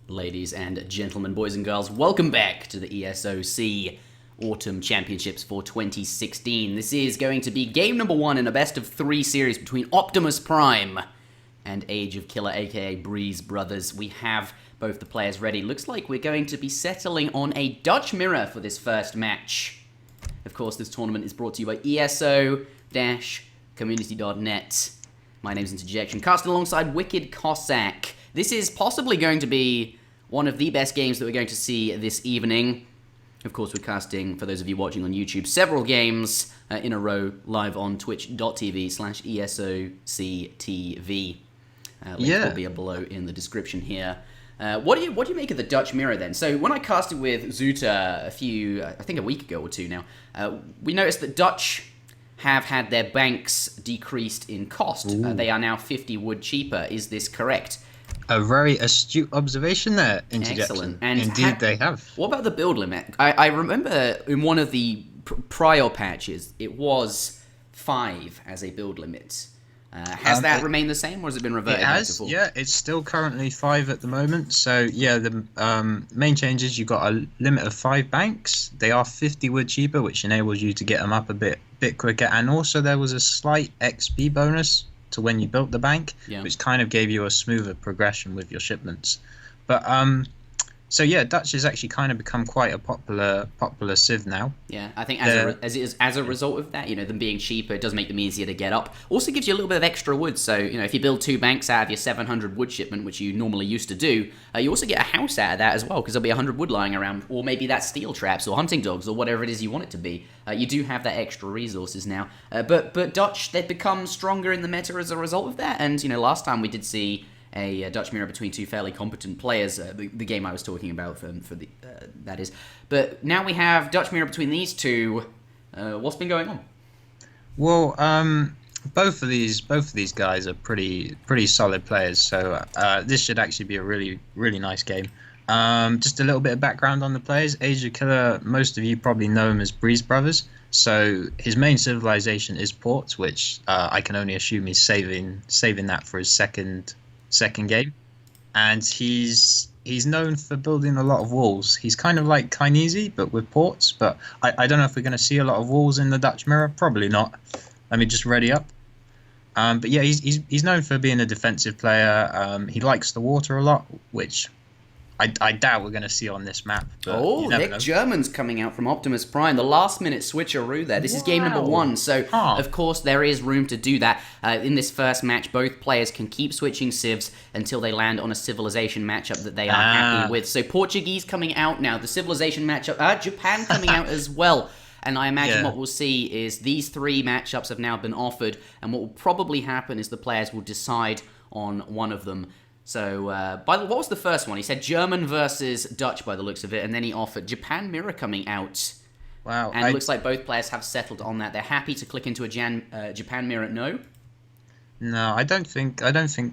Ladies and gentlemen, boys and girls, welcome back to the ESOC Autumn Championships for 2016. This is going to be game number 1 in a best-of-3 series between Optimus Prime and Ageofkiller, aka Breeze Brothers. We have both the players ready. Looks like we're going to be settling on a Dutch mirror for this first match. Of course, this tournament is brought to you by ESO-community.net. My name's Interjection, casting alongside WickedCossack. This is possibly going to be one of the best games that we're going to see this evening. Of course, we're casting, for those of you watching on YouTube, several games in a row live on twitch.tv/ESOCTV. Link will be below in the description here. What do you make of the Dutch mirror then? So when I casted with Zuta a week ago or two now, we noticed that Dutch have had their banks decreased in cost. They are now 50 wood cheaper. Is this correct? A very astute observation there, Interjection. Excellent. And indeed they have. What about the build limit? I remember in one of the prior patches, it was 5 as a build limit. Has that remained the same, or has it been reverted? It has, yeah. It's still currently 5 at the moment. So, yeah, the main change is you've got a limit of 5 banks. They are 50 wood cheaper, which enables you to get them up a bit quicker. And also there was a slight XP bonus to when you built the bank, which kind of gave you a smoother progression with your shipments. But so yeah, Dutch has actually kind of become quite a popular civ now. Yeah, I think as a result of that, them being cheaper, it does make them easier to get up. Also gives you a little bit of extra wood. So if you build 2 banks out of your 700 wood shipment, which you normally used to do, you also get a house out of that as well, because there'll be 100 wood lying around, or maybe that's steel traps or hunting dogs or whatever it is you want it to be. You do have that extra resources now. But Dutch, they've become stronger in the meta as a result of that. And last time we did see a Dutch mirror between 2 fairly competent players, the game I was talking about for that is. But now we have Dutch mirror between these two. What's been going on? Well, both of these guys are pretty solid players. So this should actually be a really nice game. Just a little bit of background on the players. Ageofkiller, most of you probably know him as Breeze Brothers. So his main civilization is ports, which I can only assume he's saving that for his second game, and he's known for building a lot of walls. He's kind of like Kinesi, but with ports. But I don't know if we're going to see a lot of walls in the Dutch mirror. Probably not. Let me just ready up. But yeah, he's known for being a defensive player. He likes the water a lot, which I doubt we're going to see on this map. Nick German's coming out from Optimus Prime. The last-minute switcheroo there. This is game number 1, so of course there is room to do that. In this first match, both players can keep switching civs until they land on a civilization matchup that they are happy with. So Portuguese coming out now. The civilization matchup. Japan coming out as well. And I imagine what we'll see is these 3 matchups have now been offered, and what will probably happen is the players will decide on one of them. So, what was the first one? He said German versus Dutch by the looks of it, and then he offered Japan mirror coming out. Wow. And it looks like both players have settled on that. They're happy to click into a Japan mirror. No? No, I don't think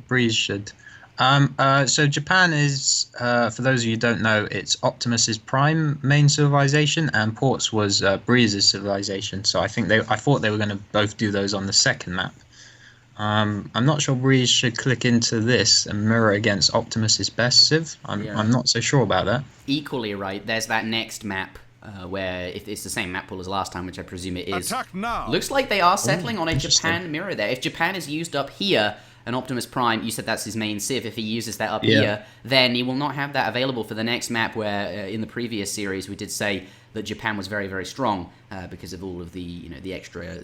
Breeze should. So Japan is, for those of you who don't know, it's Optimus's prime main civilization, and Ports was Breeze's civilization. So I thought they were going to both do those on the second map. I'm not sure Breeze should click into this and mirror against Optimus's best civ. I'm not so sure about that. Equally right. There's that next map where if it's the same map pool as last time, which I presume it is. Attack now. Looks like they are settling on a Japan mirror there. If Japan is used up here, and Optimus Prime, you said that's his main civ. If he uses that up here, then he will not have that available for the next map. Where in the previous series we did say that Japan was very strong because of all of the the extra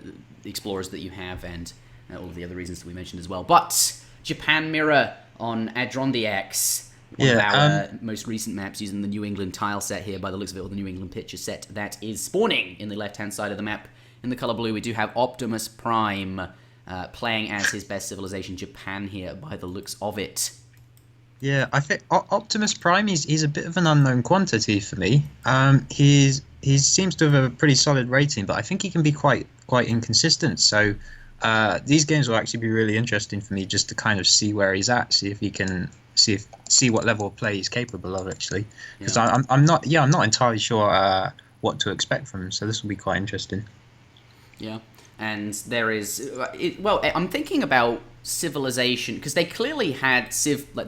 explorers that you have and all of the other reasons that we mentioned as well. But Japan mirror on Adrondiax, one of our most recent maps using the New England tile set here by the looks of it, or the New England picture set that is spawning in the left-hand side of the map. In the color blue, we do have Optimus Prime playing as his best civilization, Japan, here by the looks of it. Yeah, I think Optimus Prime, he's a bit of an unknown quantity for me. He seems to have a pretty solid rating, but I think he can be quite inconsistent. So these games will actually be really interesting for me, just to kind of see where he's at, see if he can see what level of play he's capable of, actually. Because I'm not entirely sure what to expect from him. So this will be quite interesting. Yeah. and there is well, I'm thinking about civilization because they clearly had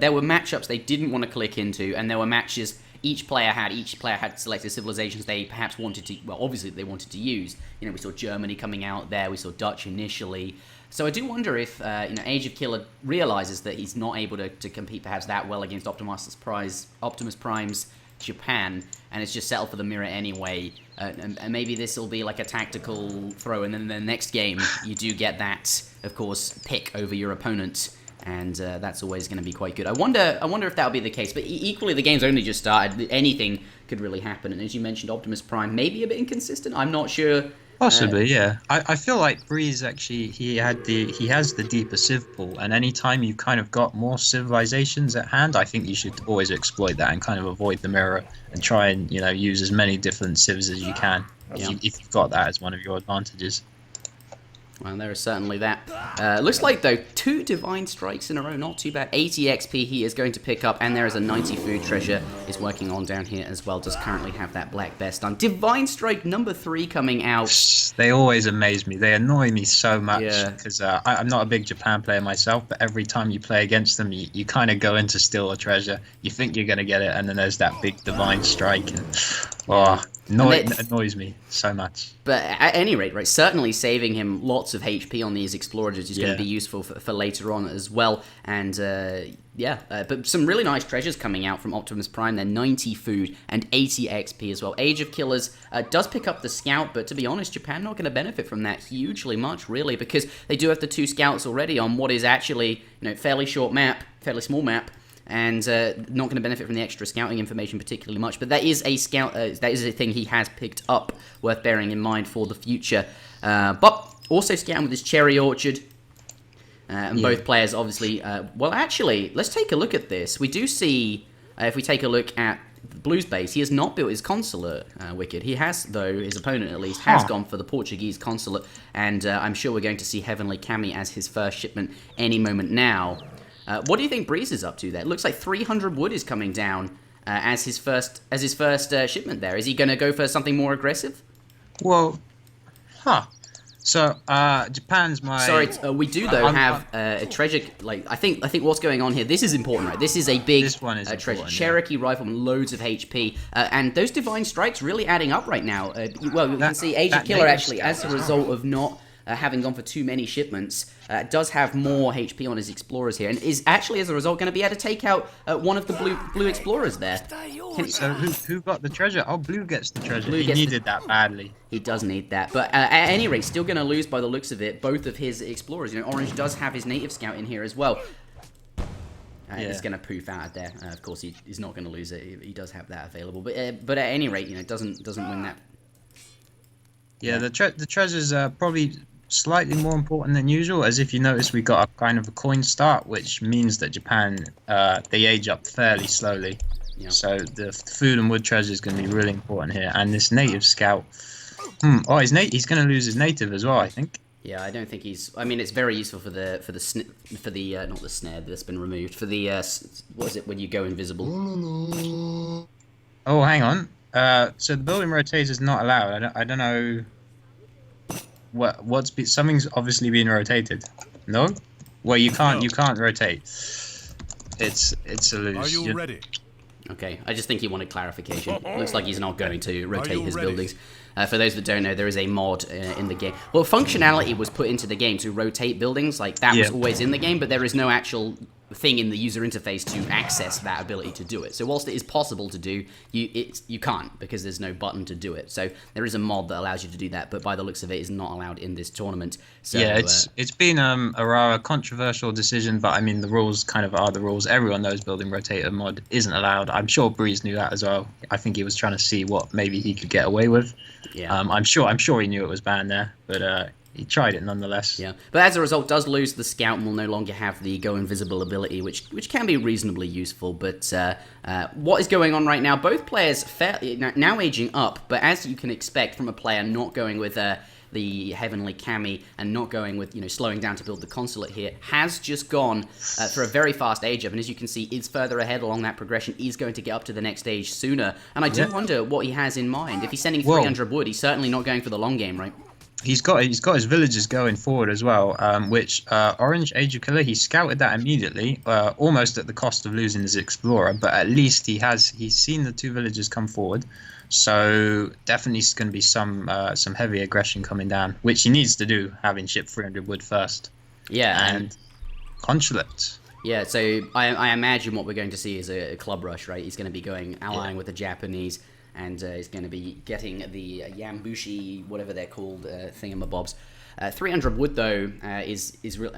there were matchups they didn't want to click into, and there were matches each player had selected civilizations they perhaps wanted to, well, obviously they wanted to use. You know, we saw Germany coming out there, we saw Dutch initially. So I do wonder if Age of Killer realizes that he's not able to compete perhaps that well against Optimus Prime's Japan, and it's just settled for the mirror anyway. And maybe this will be like a tactical throw, and then the next game you do get that, of course, pick over your opponent, and that's always going to be quite good. I wonder if that'll be the case. But equally, the game's only just started. Anything could really happen. And as you mentioned, Optimus Prime may be a bit inconsistent. I'm not sure. Possibly, yeah. I feel like Breeze actually he has the deeper civ pool, and anytime you've kind of got more civilizations at hand, I think you should always exploit that and kind of avoid the mirror and try and use as many different civs as you can if you've got that as one of your advantages. Well, there is certainly that. Looks like, though, 2 Divine Strikes in a row, not too bad. 80 XP he is going to pick up, and there is a 90 food treasure is working on down here as well. Does currently have that black vest on. Divine Strike number 3 coming out. They always amaze me. They annoy me so much because I'm not a big Japan player myself, but every time you play against them, you kind of go into steal a treasure. You think you're going to get it, and then there's that big Divine Strike, and it annoys me so much. But at any rate, right, certainly saving him lots of HP on these explorers is going to be useful for later on as well. And but some really nice treasures coming out from Optimus Prime. They're 90 food and 80 XP as well. Age of Killers does pick up the scout, but to be honest, Japan not going to benefit from that hugely much, really, because they do have the 2 scouts already on what is actually fairly short map, fairly small map. And not going to benefit from the extra scouting information particularly much, but that is a scout. That is a thing he has picked up, worth bearing in mind for the future. But also scouting with his cherry orchard, and both players obviously. Well, actually, let's take a look at this. We do see, if we take a look at Blue's base, he has not built his consulate. Wicked. He has, though, his opponent at least has gone for the Portuguese consulate, and I'm sure we're going to see Heavenly Kami as his first shipment any moment now. What do you think Breeze is up to there? It looks like 300 wood is coming down as his first shipment there. Is he going to go for something more aggressive? Well, So Japan's my. Sorry, we do though have a treasure. Like I think what's going on here. This is important, right? This is a big treasure. Cherokee rifleman, loads of HP, and those divine strikes really adding up right now. Well, you can see Age of Killer actually, as a result of not having gone for too many shipments, does have more HP on his explorers here, and is actually, as a result, going to be able to take out one of the blue explorers there. So who got the treasure? Oh, Blue gets the treasure. He needed that badly. He does need that, but at any rate, still going to lose by the looks of it, both of his explorers. Orange does have his native scout in here as well. He's going to poof out of there. Of course, he's not going to lose it. He does have that available, but at any rate, doesn't win that. Yeah, the treasures are probably slightly more important than usual, as if you notice we got a kind of a coin start, which means that Japan they age up fairly slowly. Yeah. So the food and wood treasure is going to be really important here, and this native scout. Oh, he's going to lose his native as well, I think. Yeah, I don't think he's. I mean, it's very useful for the not the snare that's been removed, for the what is it when you go invisible? Oh, hang on. So the building rotator is not allowed. I don't know. Something's obviously being rotated. No? Well, you can't rotate. It's a lose. Are you ready? Okay, I just think he wanted clarification. Looks like he's not going to rotate his buildings. For those that don't know, there is a mod in the game. Well, functionality was put into the game to rotate buildings. Like, that was always in the game, but there is no actual thing in the user interface to access that ability to do it. So whilst it is possible to do, you can't, because there's no button to do it. So there is a mod that allows you to do that, but by the looks of it, is not allowed in this tournament. So, yeah, it's been a rather controversial decision, but I mean, the rules kind of are the rules. Everyone knows building rotator mod isn't allowed. I'm sure Breeze knew that as well. I think he was trying to see what maybe he could get away with. Yeah. I'm sure he knew it was banned there, but he tried it nonetheless. Yeah, but as a result, does lose the scout and will no longer have the go invisible ability, which can be reasonably useful. But what is going on right now? Both players now aging up, but as you can expect from a player not going with the Heavenly Kami and not going with slowing down to build the consulate here, has just gone for a very fast age up, and as you can see, is further ahead along that progression. Is going to get up to the next stage sooner, and I do wonder what he has in mind. If he's sending 300 wood, he's certainly not going for the long game, right? he's got his villagers going forward as well, which Orange ageofkiller, he scouted that immediately, almost at the cost of losing his explorer, but at least he's seen the 2 villagers come forward. So definitely going to be some heavy aggression coming down, which he needs to do, having shipped 300 wood first. Yeah, and consulate. Yeah, so I imagine what we're going to see is a club rush, right? He's going to be allying with the Japanese, and he's going to be getting the Yambushi, whatever they're called, thingamabobs. 300 wood, though, is real,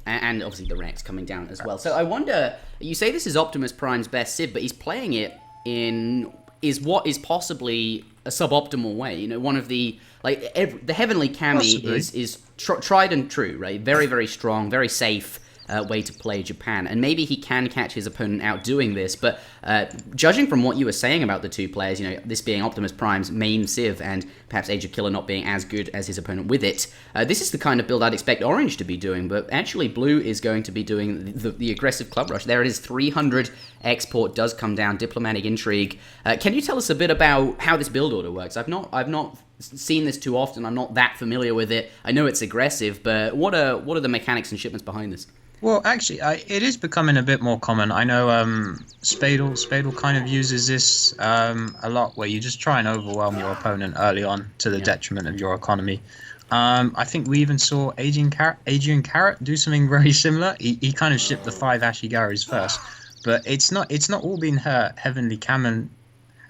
and obviously the Rex coming down as well. So I wonder, you say this is Optimus Prime's best Civ, but he's playing it in what is possibly a suboptimal way. You know, one of the the Heavenly Kami is tried and true, right? Very, very strong, very safe way to play Japan, and maybe he can catch his opponent out doing this, but judging from what you were saying about the 2 players, you know, this being Optimus Prime's main Civ and perhaps ageofkiller not being as good as his opponent with it, this is the kind of build I'd expect Orange to be doing, but actually Blue is going to be doing the aggressive club rush. There it is, 300 export does come down, diplomatic intrigue. Can you tell us a bit about how this build order works? I've not seen this too often, I'm not that familiar with it. I know it's aggressive, but what are the mechanics and shipments behind this? Well, actually, it is becoming a bit more common. I know Spadel kind of uses this a lot, where you just try and overwhelm your opponent early on to the detriment of your economy. I think we even saw Adrian Carrot do something very similar. He kind of shipped the 5 Ashigaris first, but it's not all been her Heavenly Kami.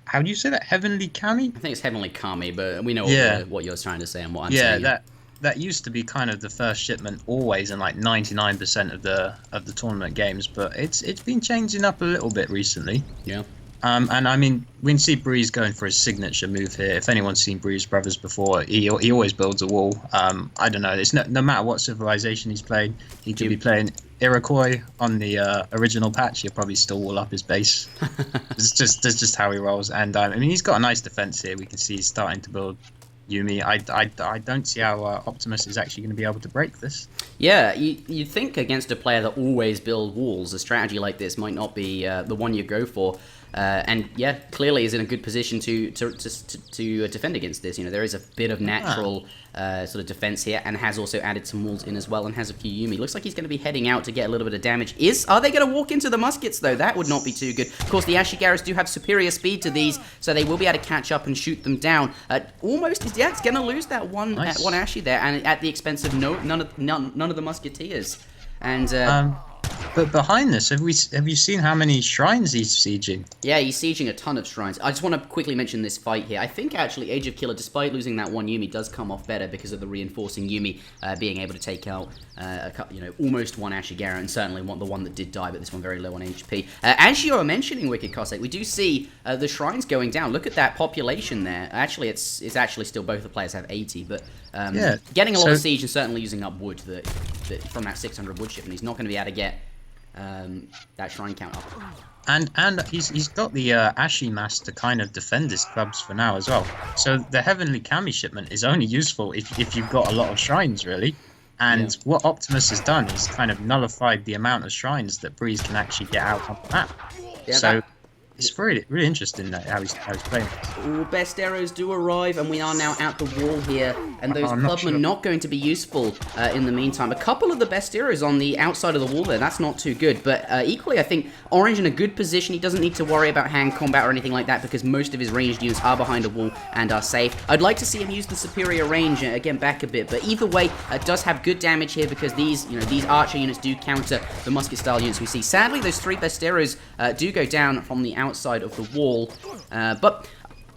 How do you say that? Heavenly Kami? I think it's Heavenly Kami, but we know what you're trying to say and what I'm saying. Yeah, that used to be kind of the first shipment always in like 99% of the tournament games, but it's been changing up a little bit recently. Yeah. And I mean, we can see Breeze going for his signature move here. If anyone's seen Breeze Brothers before, he always builds a wall. I don't know. It's no matter what civilization he's played, he could be playing Iroquois on the original patch. He'll probably still wall up his base. That's just how he rolls. And I mean, he's got a nice defense here. We can see he's starting to build Yumi. I don't see how Optimus is actually going to be able to break this. Yeah, you'd think against a player that always build walls, a strategy like this might not be the one you go for. And yeah, clearly is in a good position to defend against this. You know, there is a bit of natural sort of defense here, and has also added some walls in as well, and has a few Yumi. Looks like he's going to be heading out to get a little bit of damage. Are they going to walk into the muskets though? That would not be too good. Of course, the Ashigaras do have superior speed to these, so they will be able to catch up and shoot them down. It's going to lose that one Ashi there, and at the expense of none of the musketeers. And but behind this, have you seen how many shrines he's sieging? Yeah, he's sieging a ton of shrines. I just want to quickly mention this fight here. I think actually ageofkiller, despite losing that one Yumi, does come off better because of the reinforcing Yumi being able to take out almost one Ashigara, and certainly the one that did die, but this one very low on HP. As you are mentioning, WickedCossack, we do see the shrines going down. Look at that population there. Actually, it's actually still both the players have 80, but getting a lot of siege and certainly using up wood from that 600 wood shipment. He's not going to be able to get that shrine count up. And he's got the Ashi mass to kind of defend his clubs for now as well. So the Heavenly Kami shipment is only useful if you've got a lot of shrines, really. And what Optimus has done is kind of nullified the amount of shrines that Breeze can actually get out on the map. Yeah, so it's really interesting how he's playing. All best arrows do arrive, and we are now at the wall here, and those clubmen not going to be useful in the meantime. A couple of the best arrows on the outside of the wall there, that's not too good, but equally I think Orange in a good position. He doesn't need to worry about hand combat or anything like that, because most of his ranged units are behind a wall and are safe. I'd like to see him use the superior range, again back a bit, but either way, it does have good damage here, because these archer units do counter the musket style units we see. Sadly, those 3 best arrows do go down from the outside of the wall, but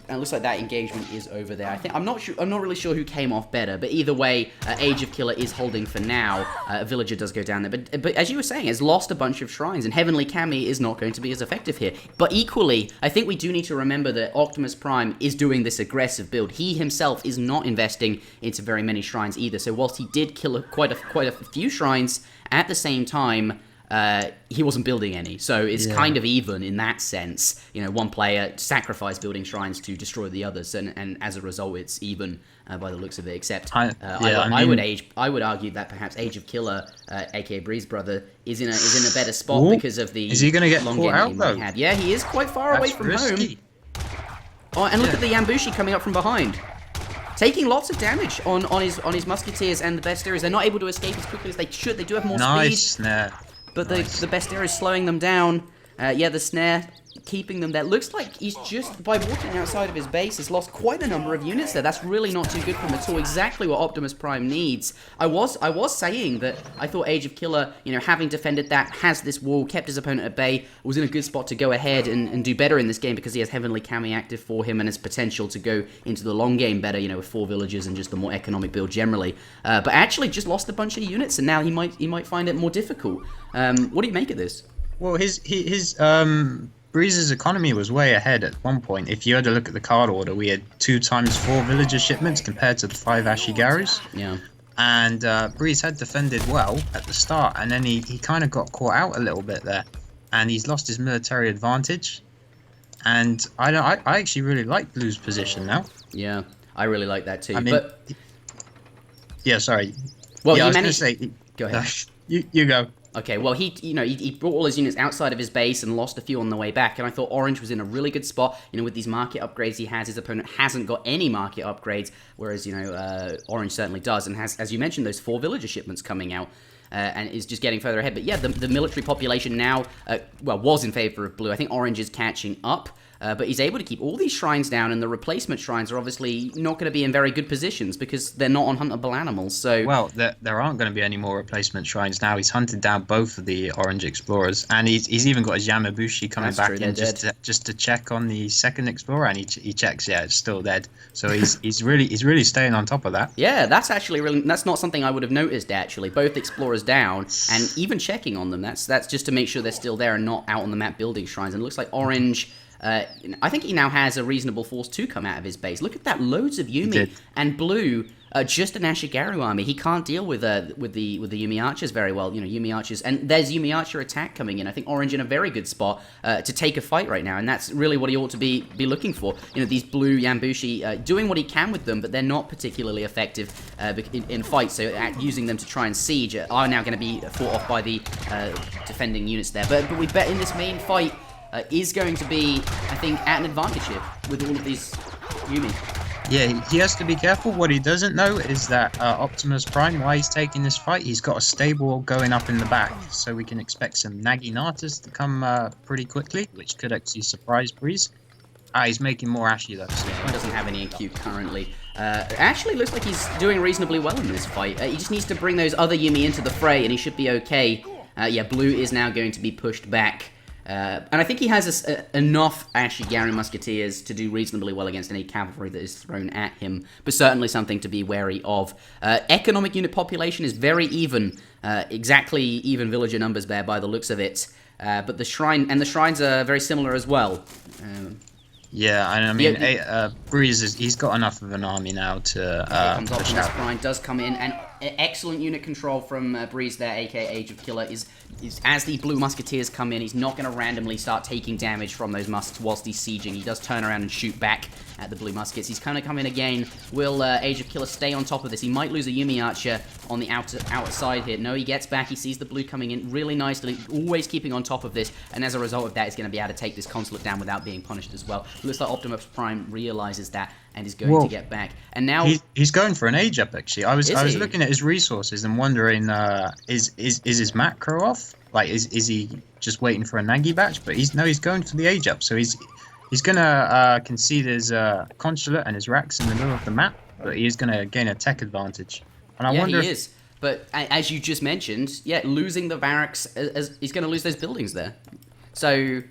it looks like that engagement is over there. I'm not really sure who came off better, but either way, ageofkiller is holding for now. A villager does go down there, but as you were saying, has lost a bunch of shrines, and Heavenly Kami is not going to be as effective here. But equally, I think we do need to remember that Optimus Prime is doing this aggressive build. He himself is not investing into very many shrines either. So whilst he did kill quite a few shrines, at the same time, he wasn't building any, so it's kind of even in that sense. One player sacrificed building shrines to destroy the others, and as a result, it's even by the looks of it. Except, I would argue that perhaps ageofkiller, aka Breeze Brother, is in a better spot because of the. Is he going to get long caught out though? Yeah, he is quite far away from home. Oh, and look at the Yambushi coming up from behind. taking lots of damage on his musketeers and the bestiaries. They're not able to escape as quickly as they should. They do have more speed. Snare. But the bestiary is slowing them down. Yeah, the snare keeping them there. Looks like he's just, by walking outside of his base, has lost quite a number of units there. That's really not too good for him at all. Exactly what Optimus Prime needs. I was saying that I thought Age of Killer, having defended that, has this wall, kept his opponent at bay, was in a good spot to go ahead and do better in this game because he has Heavenly Kami active for him and has potential to go into the long game better, with 4 villagers and just a more economic build generally. But actually just lost a bunch of units and now he might find it more difficult. What do you make of this? Well, his Breeze's economy was way ahead at one point. If you had a look at the card order, we had 2 times 4 villager shipments compared to the 5 Ashigarus. Yeah. And Breeze had defended well at the start, and then he kind of got caught out a little bit there, and he's lost his military advantage. And I actually really like Blue's position now. Yeah, I really like that too. I mean, yeah, sorry. Well, yeah, I was going to say. Go ahead. You go. Okay, well, he brought all his units outside of his base and lost a few on the way back, and I thought Orange was in a really good spot. With these market upgrades he has, his opponent hasn't got any market upgrades, whereas, Orange certainly does, and has, as you mentioned, those 4 villager shipments coming out. And is just getting further ahead. But yeah, the military population now, was in favor of Blue. I think Orange is catching up. But he's able to keep all these shrines down, and the replacement shrines are obviously not going to be in very good positions because they're not on huntable animals. So well, there aren't going to be any more replacement shrines now. He's hunted down both of the Orange Explorers, and he's even got his Yamabushi coming back in just to check on the second Explorer, and he checks, yeah, it's still dead. So he's really staying on top of that. Yeah, that's not something I would have noticed actually. Both Explorers down, and even checking on them. That's just to make sure they're still there and not out on the map building shrines. And it looks like Orange. I think he now has a reasonable force to come out of his base. Look at that, loads of Yumi, and Blue, just an Ashigaru army. He can't deal with the Yumi Archers very well. Yumi Archers, and there's Yumi Archer attack coming in. I think Orange in a very good spot to take a fight right now, and that's really what he ought to be looking for. These Blue Yambushi doing what he can with them, but they're not particularly effective in fights. So using them to try and siege are now going to be fought off by the defending units there. But we bet in this main fight. Is going to be, I think, at an advantage here with all of these Yumi. Yeah, he has to be careful. What he doesn't know is that Optimus Prime, while he's taking this fight, he's got a stable going up in the back, so we can expect some Naginatas to come pretty quickly, which could actually surprise Breeze. He's making more Ashy though. So he doesn't have any in queue currently. Actually, looks like he's doing reasonably well in this fight. He just needs to bring those other Yumi into the fray, and he should be okay. Yeah, Blue is now going to be pushed back. And I think he has enough Ashigaru Musketeers to do reasonably well against any cavalry that is thrown at him, but certainly something to be wary of. Economic unit population is very even, exactly even villager numbers there by the looks of it. But the shrines are very similar as well. Yeah, and I mean, Breeze he's got enough of an army now to comes Optimus Prime does come in, and excellent unit control from Breeze there, aka Age of Killer, is as the Blue Musketeers come in, he's not going to randomly start taking damage from those musks whilst he's sieging. He does turn around and shoot back at the Blue Muskets. He's kind of come in again. Will Age of Killer stay on top of this? He might lose a Yumi Archer on the outside here. No, he gets back. He sees the Blue coming in really nicely, always keeping on top of this, and as a result of that, he's going to be able to take this Consulate down without being punished as well. Looks like Optimus Prime realizes that and is going to get back. And now he's going for an age up. Actually, I was looking at his resources and wondering, is his macro off? Like, is he just waiting for a Nagi batch? But he's going for the age up. So he's gonna concede his consulate and his racks in the middle of the map, but he is gonna gain a tech advantage. And I wonder he is. But as you just mentioned, losing the barracks, he's going to lose those buildings there. So,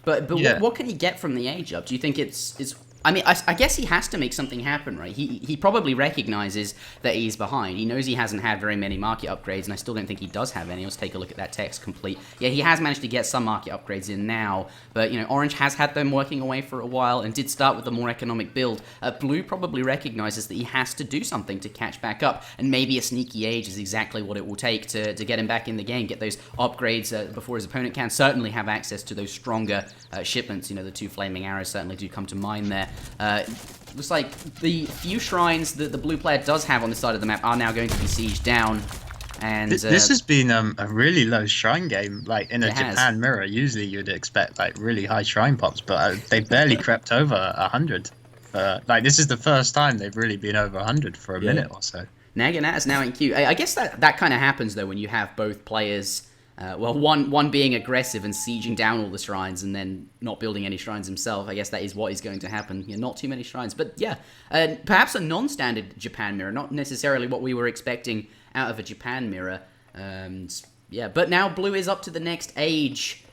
but what can he get from the age up? Do you think it's? I mean, I guess he has to make something happen, right? He probably recognizes that he's behind. He knows he hasn't had very many market upgrades, and I still don't think he does have any. Let's take a look at that text complete. Yeah, he has managed to get some market upgrades in now, but Orange has had them working away for a while and did start with a more economic build. Blue probably recognizes that he has to do something to catch back up, and maybe a sneaky age is exactly what it will take to get him back in the game, get those upgrades before his opponent can. Certainly have access to those stronger shipments. The 2 flaming arrows certainly do come to mind there. Looks like the few shrines that the blue player does have on this side of the map are now going to be sieged down. And this has been a really low shrine game. Like in a Japan mirror, usually you'd expect like really high shrine pops, but they barely crept over 100. Like this is the first time they've really been over 100 for a minute or so. Naginat is now in queue. I guess that kind of happens though when you have both players. Well, one being aggressive and sieging down all the shrines, and then not building any shrines himself. I guess that is what is going to happen. Yeah, not too many shrines, but yeah, perhaps a non-standard Japan mirror, not necessarily what we were expecting out of a Japan mirror. Yeah, but now Blue is up to the next age.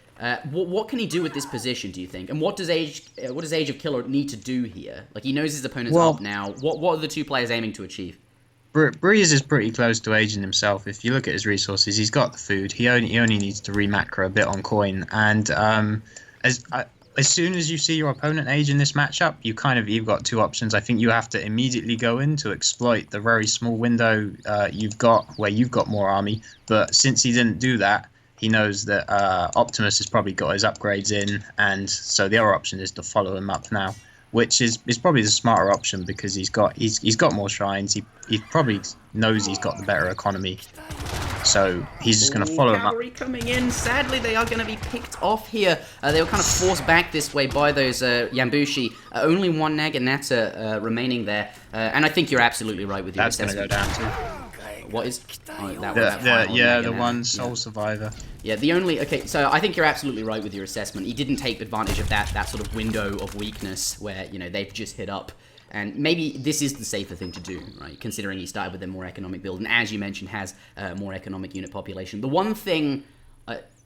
What can he do with this position, do you think? And what does Ageofkiller need to do here? Like, he knows his opponent's up now. What are the two players aiming to achieve? Breeze is pretty close to aging himself. If you look at his resources, he's got the food. He only needs to remacro a bit on coin. And as soon as you see your opponent age in this matchup, you've got two options. I think you have to immediately go in to exploit the very small window you've got where you've got more army. But since he didn't do that, he knows that Optimus has probably got his upgrades in, and so the other option is to follow him up now, which is probably the smarter option because he's got more shrines. He probably knows he's got the better economy, so he's just going to follow him up. Cavalry coming in. Sadly, they are going to be picked off here. They were kind of forced back this way by those Yambushi. Only one Naginata remaining there, and I think you're absolutely right with your assessment. That's going to go down too. What is the one sole survivor. Yeah, so I think you're absolutely right with your assessment. He didn't take advantage of that sort of window of weakness where, they've just hit up. And maybe this is the safer thing to do, right? Considering he started with a more economic build, and as you mentioned, has more economic unit population. The one thing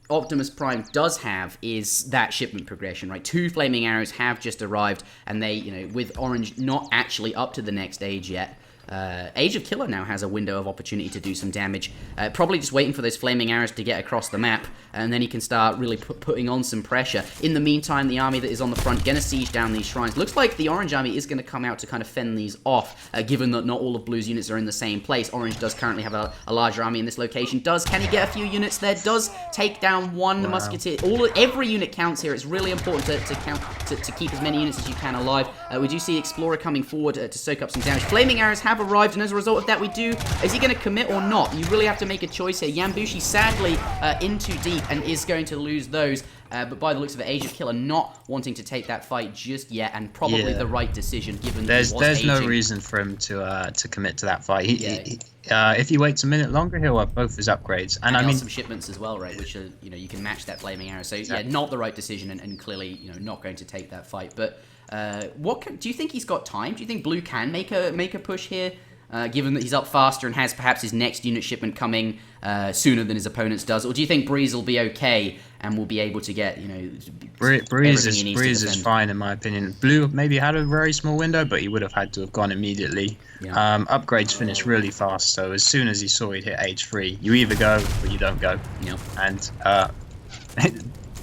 Optimus Prime does have is that shipment progression, right? 2 flaming arrows have just arrived, and they, with Orange not actually up to the next stage yet, Ageofkiller now has a window of opportunity to do some damage. Probably just waiting for those flaming arrows to get across the map, and then he can start really putting on some pressure. In the meantime, the army that is on the front going to siege down these shrines. Looks like the Orange army is going to come out to kind of fend these off, given that not all of Blue's units are in the same place. Orange does currently have a larger army in this location. Can he get a few units there? Does take down one musketeer. Every unit counts here. It's really important to keep as many units as you can alive. We do see Explorer coming forward to soak up some damage. Flaming arrows have arrived, and as a result of that, is he going to commit or not? You really have to make a choice here. Yambushi sadly in too deep and is going to lose those, but by the looks of it, Ageofkiller not wanting to take that fight just yet, and probably the right decision given that there's no reason for him to commit to that fight. If he waits a minute longer, he'll have both his upgrades, and I mean some shipments as well, right? Which are you can match that flaming arrow. So not the right decision, and clearly not going to take that fight. But do you think he's got time? Do you think Blue can make a push here? Given that he's up faster and has perhaps his next unit shipment coming sooner than his opponent's does, or do you think Breeze will be okay and will be able to get Breeze is fine in my opinion. Blue maybe had a very small window, but he would have had to have gone immediately. Upgrades finish really fast, so as soon as he saw he'd hit age 3, you either go or you don't go. And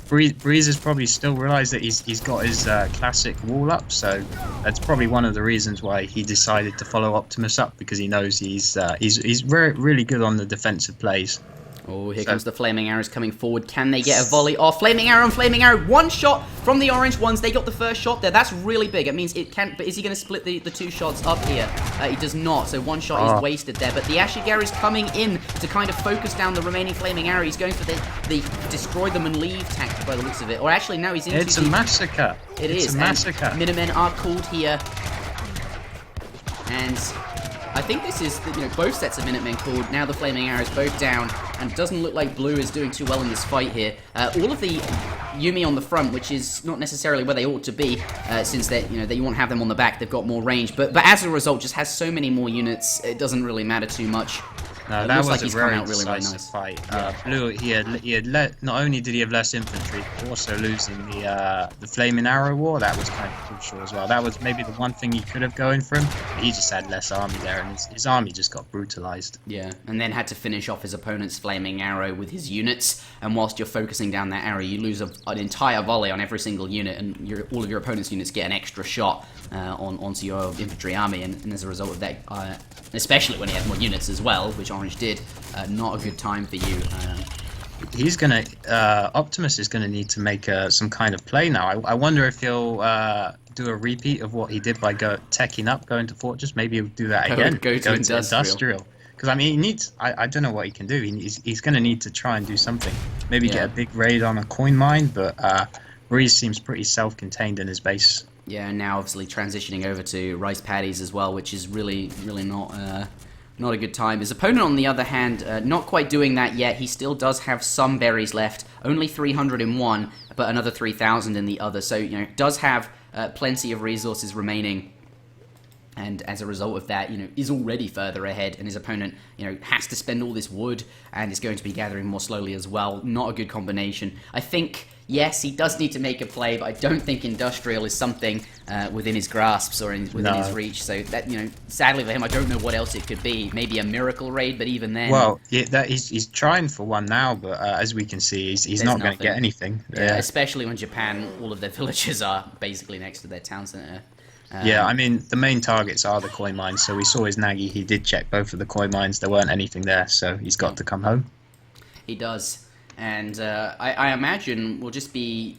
Breeze has probably still realised that he's got his classic wall up, so that's probably one of the reasons why he decided to follow Optimus up, because he knows he's really good on the defensive plays. Oh, here comes the flaming arrows coming forward. Can they get a volley off? Flaming arrow and flaming arrow. One shot from the orange ones. They got the first shot there. That's really big. It means it can. But is he going to split the 2 shots up here? He does not. So one shot is wasted there. But the Ashigaru is coming in to kind of focus down the remaining flaming arrow. He's going for the destroy them and leave tactic by the looks of it. Or actually, no, he's into. It's a massacre. It's a massacre. Minutemen are called here, and I think this is, both sets of Minutemen called. Now the flaming arrows both down, and it doesn't look like Blue is doing too well in this fight here. All of the Yumi on the front, which is not necessarily where they ought to be, since that you won't have them on the back. They've got more range, but as a result, just has so many more units. It doesn't really matter too much. No, that was a very decisive fight. Blue, he had not only did he have less infantry, but also losing the flaming arrow war. That was kind of crucial as well. That was maybe the one thing he could have going for him. But he just had less army there, and his army just got brutalized. Yeah, and then had to finish off his opponent's flaming arrow with his units. And whilst you're focusing down that arrow, you lose an entire volley on every single unit, and all of your opponent's units get an extra shot onto your infantry army. And as a result of that, especially when he has more units as well, which Orange did, not a good time for you. He's gonna Optimus is gonna need to make some kind of play now. I wonder if he'll do a repeat of what he did by teching up, going to Fortress. Maybe he'll do that again. Go to industrial. Because I mean, he needs. I don't know what he can do. He's gonna need to try and do something. Maybe get a big raid on a coin mine, but Breeze seems pretty self-contained in his base. Yeah, and now obviously transitioning over to rice paddies as well, which is really not a good time. His opponent, on the other hand, not quite doing that yet. He still does have some berries left, only 300 in one, but another 3,000 in the other. So, you know, does have plenty of resources remaining. And as a result of that, you know, is already further ahead, and his opponent, you know, has to spend all this wood and is going to be gathering more slowly as well. Not a good combination. I think, yes, he does need to make a play, but I don't think industrial is something within his grasps or within his reach. So that, you know, sadly for him, I don't know what else it could be. Maybe a miracle raid, but even then, well, yeah, he's trying for one now, but as we can see, he's not going to get anything. Yeah, especially when Japan, all of their villages are basically next to their town center. Yeah, I mean, the main targets are the koi mines, so we saw his Nagi, he did check both of the koi mines, there weren't anything there, so he's got to come home. He does, and I imagine will just be,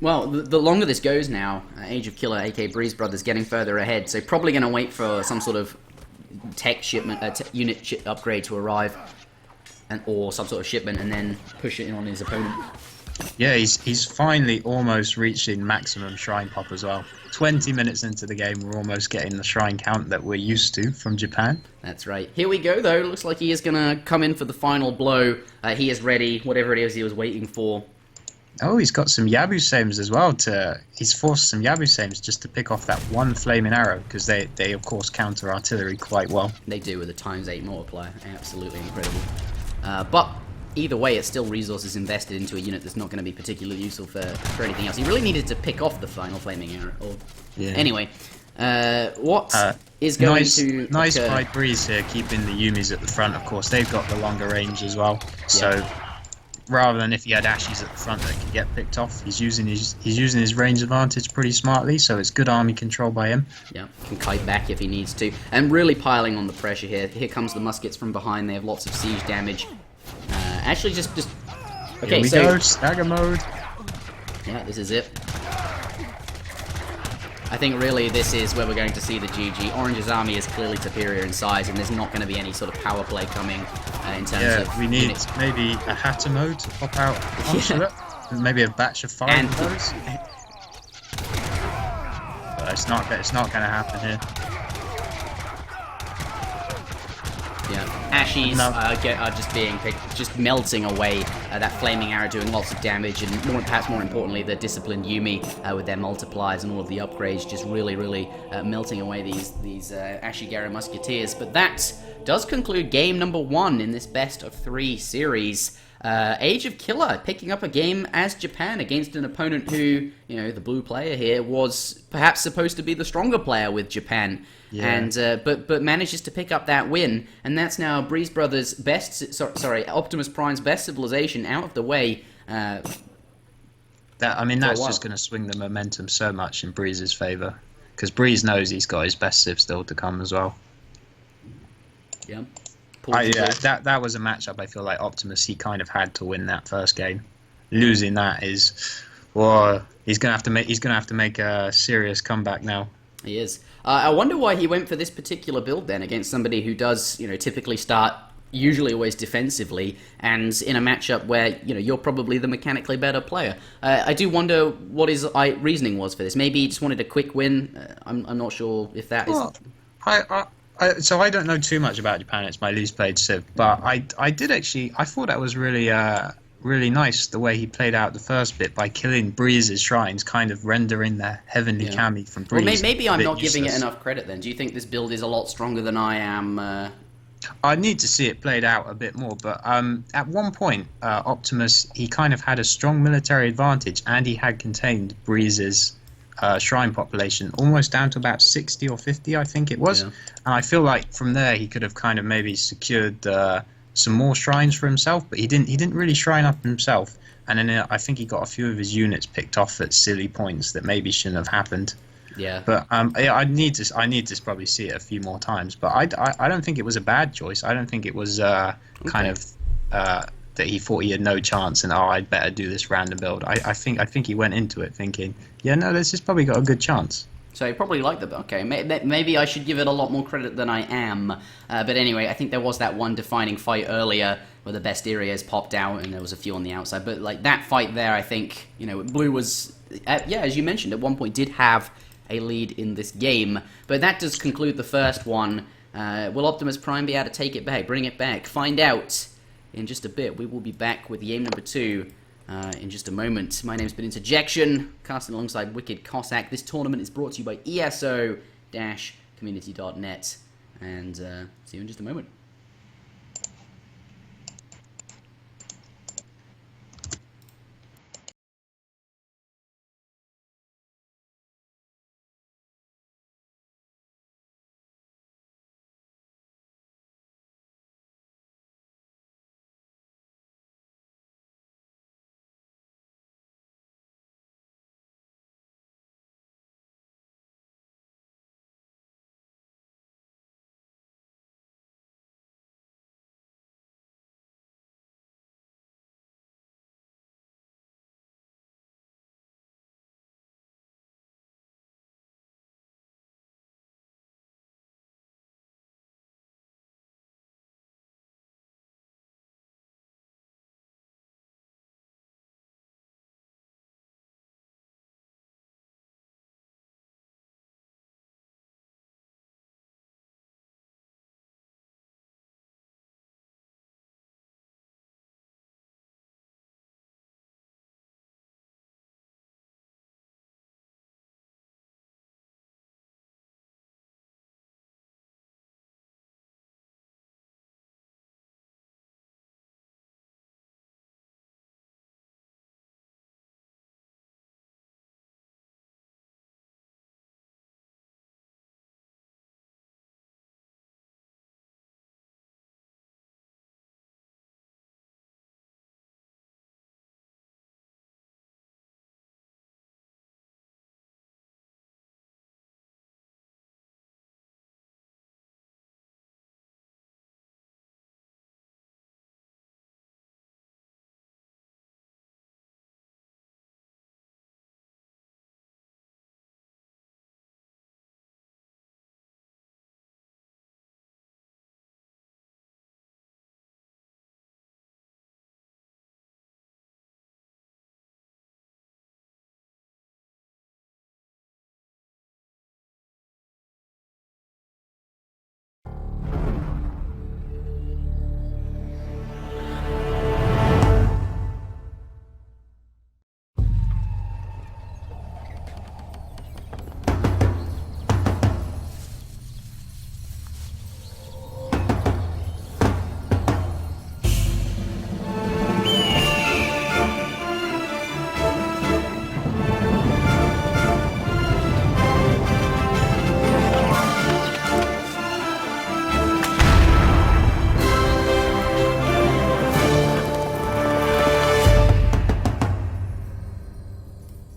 well, the longer this goes now, Age of Killer, aka Breeze Brothers, getting further ahead, so probably going to wait for some sort of tech shipment, unit upgrade to arrive, or some sort of shipment, and then push it in on his opponent. Yeah, he's finally almost reaching maximum shrine pop as well. 20 minutes into the game, we're almost getting the shrine count that we're used to from Japan. That's right. Here we go, though. Looks like he is going to come in for the final blow. He is ready, whatever it is he was waiting for. Oh, he's got some Yabusames as well. He's forced some Yabusames just to pick off that one flaming arrow, because they of course counter artillery quite well. They do with a ×8 multiplier. Absolutely incredible. But either way, it's still resources invested into a unit that's not going to be particularly useful for anything else. He really needed to pick off the final flaming arrow. Anyway, what is going to nice occur? by Breeze here, keeping the Yumis at the front. Of course, they've got the longer range as well. So rather than if he had Ashies at the front that could get picked off, he's using his range advantage pretty smartly. So it's good army control by him. Yeah, can kite back if he needs to, and really piling on the pressure here. Here comes the muskets from behind. They have lots of siege damage. Actually, just okay. Here we go, stagger mode. Yeah, this is it. I think really this is where we're going to see the GG. Orange's army is clearly superior in size, and there's not going to be any sort of power play coming in terms of. Yeah, we need maybe a Hatter mode to pop out after it. Maybe a batch of 5 of those. But it's not going to happen here. Yeah, Ashies are just melting away. That flaming arrow doing lots of damage, and perhaps more importantly, the disciplined Yumi with their multipliers and all of the upgrades, just really melting away these Ashigara musketeers. But that does conclude game number 1 in this best of 3 series. Age of Killer picking up a game as Japan against an opponent who, you know, the blue player here was perhaps supposed to be the stronger player with Japan. Yeah. And but manages to pick up that win, and that's now Breeze Brothers' Optimus Prime's best civilization out of the way. That's just going to swing the momentum so much in Breeze's favour, because Breeze knows he's got his best civ still to come as well. Yeah. That was a matchup I feel like Optimus, he kind of had to win that first game. Losing that is, well, he's gonna have to make a serious comeback now. He is. I wonder why he went for this particular build then against somebody who does, you know, typically start usually always defensively, and in a matchup where, you know, you're probably the mechanically better player. I do wonder what his reasoning was for this. Maybe he just wanted a quick win. I'm not sure if that is. So I don't know too much about Japan. It's my least played civ, but I thought that was really nice the way he played out the first bit by killing Breeze's shrines, kind of rendering the heavenly kami from Breeze. Well, maybe I'm not giving it enough credit then. Do you think this build is a lot stronger than I am? I need to see it played out a bit more, but at one point, Optimus, he kind of had a strong military advantage, and he had contained Breeze's shrine population almost down to about 60 or 50, I think it was. Yeah. And I feel like from there he could have kind of maybe secured some more shrines for himself, but he didn't really shrine up himself. And then I think he got a few of his units picked off at silly points that maybe shouldn't have happened. Yeah. But I need to probably see it a few more times. But I don't think it was a bad choice. I don't think it was kind of that he thought he had no chance and I'd better do this random build. I think he went into it thinking, yeah, no, this has probably got a good chance. So he probably liked the build. Okay, maybe I should give it a lot more credit than I am. But anyway, I think there was that one defining fight earlier where the best areas popped out and there was a few on the outside. But like that fight there, I think, you know, Blue was, yeah, as you mentioned, at one point did have a lead in this game. But that does conclude the first one. Will Optimus Prime be able to take it back, bring it back? Find out in just a bit. We will be back with game number 2 in just a moment. My name's been Interjection, casting alongside WickedCossack. This tournament is brought to you by ESO-community.net. And see you in just a moment.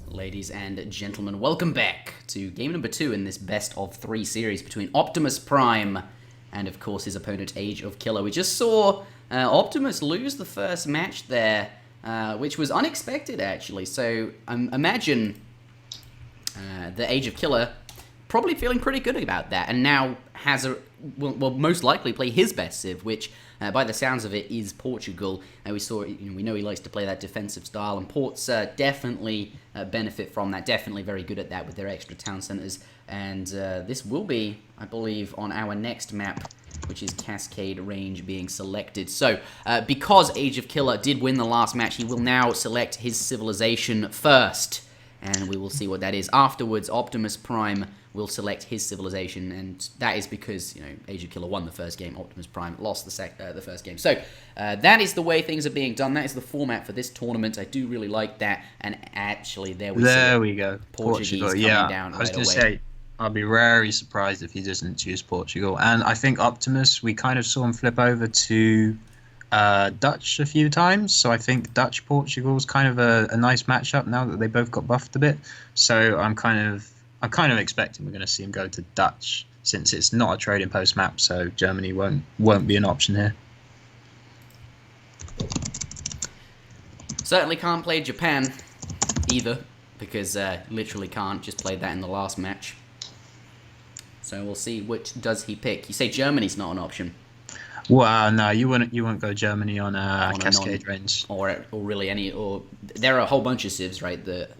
Ladies and gentlemen, welcome back to game number 2 in this best of 3 series between Optimus Prime and, of course, his opponent ageofkiller. We just saw Optimus lose the first match there, which was unexpected, actually. So imagine the ageofkiller probably feeling pretty good about that, and now will most likely play his best Civ, which by the sounds of it is Portugal. We know he likes to play that defensive style, and Ports definitely benefit from that. Definitely very good at that with their extra town centers, and this will be, I believe, on our next map, which is Cascade Range being selected. So, because ageofkiller did win the last match, he will now select his civilization first, and we will see what that is. Afterwards, Optimus Prime will select his civilization, and that is because, you know, ageofkiller won the first game, Optimus Prime lost the first game. So, that is the way things are being done. That is the format for this tournament. I do really like that, and actually, there we go. Portuguese Portugal, coming down I was right going to away. say, I'll be very surprised if he doesn't choose Portugal. And I think Optimus, we kind of saw him flip over to Dutch a few times, so I think Dutch-Portugal is kind of a nice matchup now that they both got buffed a bit. So I'm kind of expecting we're going to see him go to Dutch, since it's not a trading post map, so Germany won't be an option here. Certainly can't play Japan either, because literally can't. Just played that in the last match. So we'll see which does he pick. You say Germany's not an option. Well, no, you wouldn't go Germany on on a non Cascade range. or really any or there are a whole bunch of civs, right, that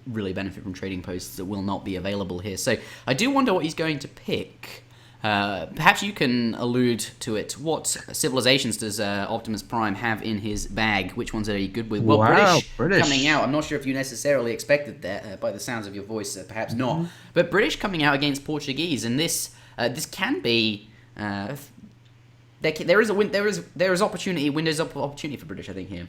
really benefit from trading posts that will not be available here. So I do wonder what he's going to pick. Perhaps you can allude to it. What civilizations does Optimus Prime have in his bag? Which ones are he good with? Well, Wow, British coming out. I'm not sure if you necessarily expected that by the sounds of your voice. Perhaps not. But British coming out against Portuguese, and this can be. There is opportunity, windows of opportunity for British, I think, here.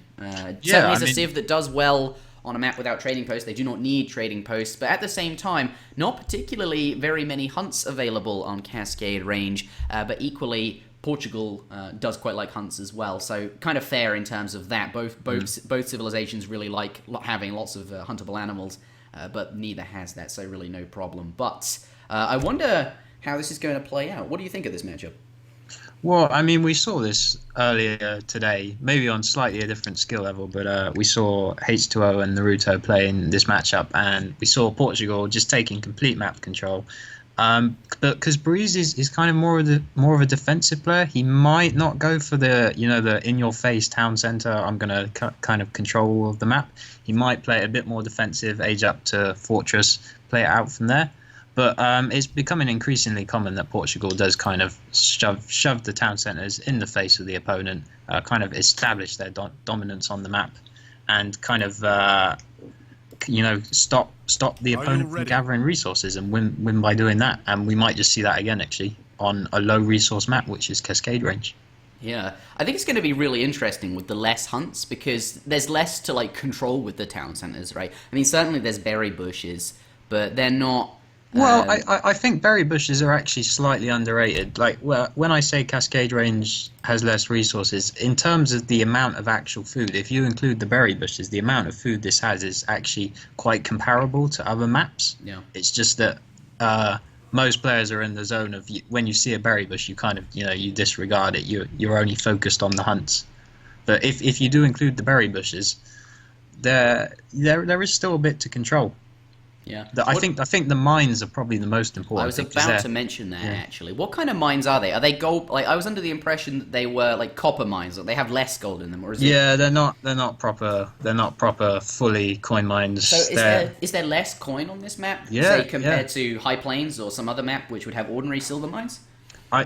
Certainly is a civ that does well on a map without trading posts. They do not need trading posts, but at the same time, not particularly very many hunts available on Cascade range, but equally Portugal does quite like hunts as well, so kind of fair in terms of that. Both civilizations really like having lots of huntable animals, but neither has that, so really no problem. But I wonder how this is going to play out. What do you think of this matchup? Well, I mean, we saw this earlier today, maybe on slightly a different skill level, but we saw H2O and Naruto playing this matchup, and we saw Portugal just taking complete map control. But because Breeze is kind of more of a defensive player, he might not go for the in your face town center. I'm gonna kind of control all of the map. He might play it a bit more defensive, age up to fortress, play it out from there. But it's becoming increasingly common that Portugal does kind of shove the town centres in the face of the opponent, kind of establish their dominance on the map, and kind of stop the opponent from gathering resources and win by doing that. And we might just see that again actually on a low resource map, which is Cascade range. Yeah, I think it's going to be really interesting with the less hunts because there's less to like control with the town centres, right? I mean, certainly there's berry bushes, but they're not. Well, I think berry bushes are actually slightly underrated. Like, well, when I say Cascade range has less resources, in terms of the amount of actual food, if you include the berry bushes, the amount of food this has is actually quite comparable to other maps. Yeah. It's just that most players are in the zone of when you see a berry bush, you kind of you disregard it. You're only focused on the hunts. But if you do include the berry bushes, there is still a bit to control. Yeah, I think the mines are probably the most important. I was about to mention that actually. What kind of mines are they? Are they gold? Like I was under the impression that they were like copper mines, or they have less gold in them, or is it? Yeah, they're not proper fully coin mines. So is there less coin on this map? Yeah, say compared to High Plains or some other map which would have ordinary silver mines?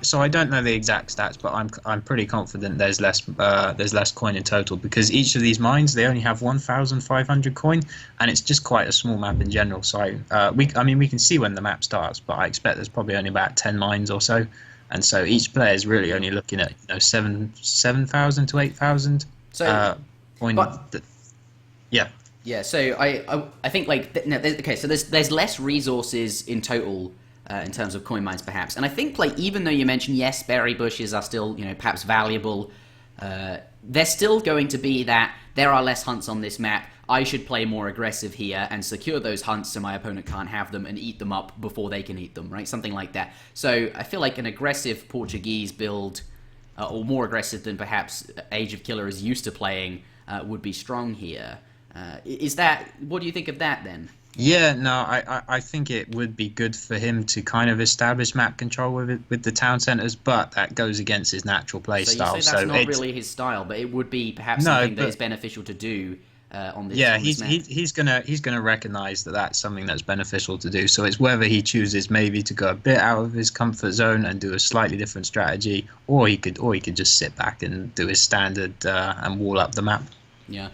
So I don't know the exact stats, but I'm pretty confident there's less coin in total because each of these mines they only have 1,500 coin, and it's just quite a small map in general. So we can see when the map starts, but I expect there's probably only about 10 mines or so, and so each player is really only looking at 7,000 to 8,000 coin. Yeah. Yeah. So I think so there's less resources in total. In terms of coin mines, perhaps, and I think like even though you mentioned yes, berry bushes are still perhaps valuable, there's still going to be that there are less hunts on this map. I should play more aggressive here and secure those hunts so my opponent can't have them and eat them up before they can eat them, right? Something like that. So I feel like an aggressive Portuguese build, or more aggressive than perhaps Age of Killer is used to playing, would be strong here. What do you think of that then? Yeah, no, I think it would be good for him to kind of establish map control with the town centres, but that goes against his natural play style. You say that's not really his style, but it would be perhaps something that is beneficial to do on this. Yeah, he's gonna recognise that that's something that's beneficial to do. So it's whether he chooses maybe to go a bit out of his comfort zone and do a slightly different strategy, or he could just sit back and do his standard and wall up the map. Yeah.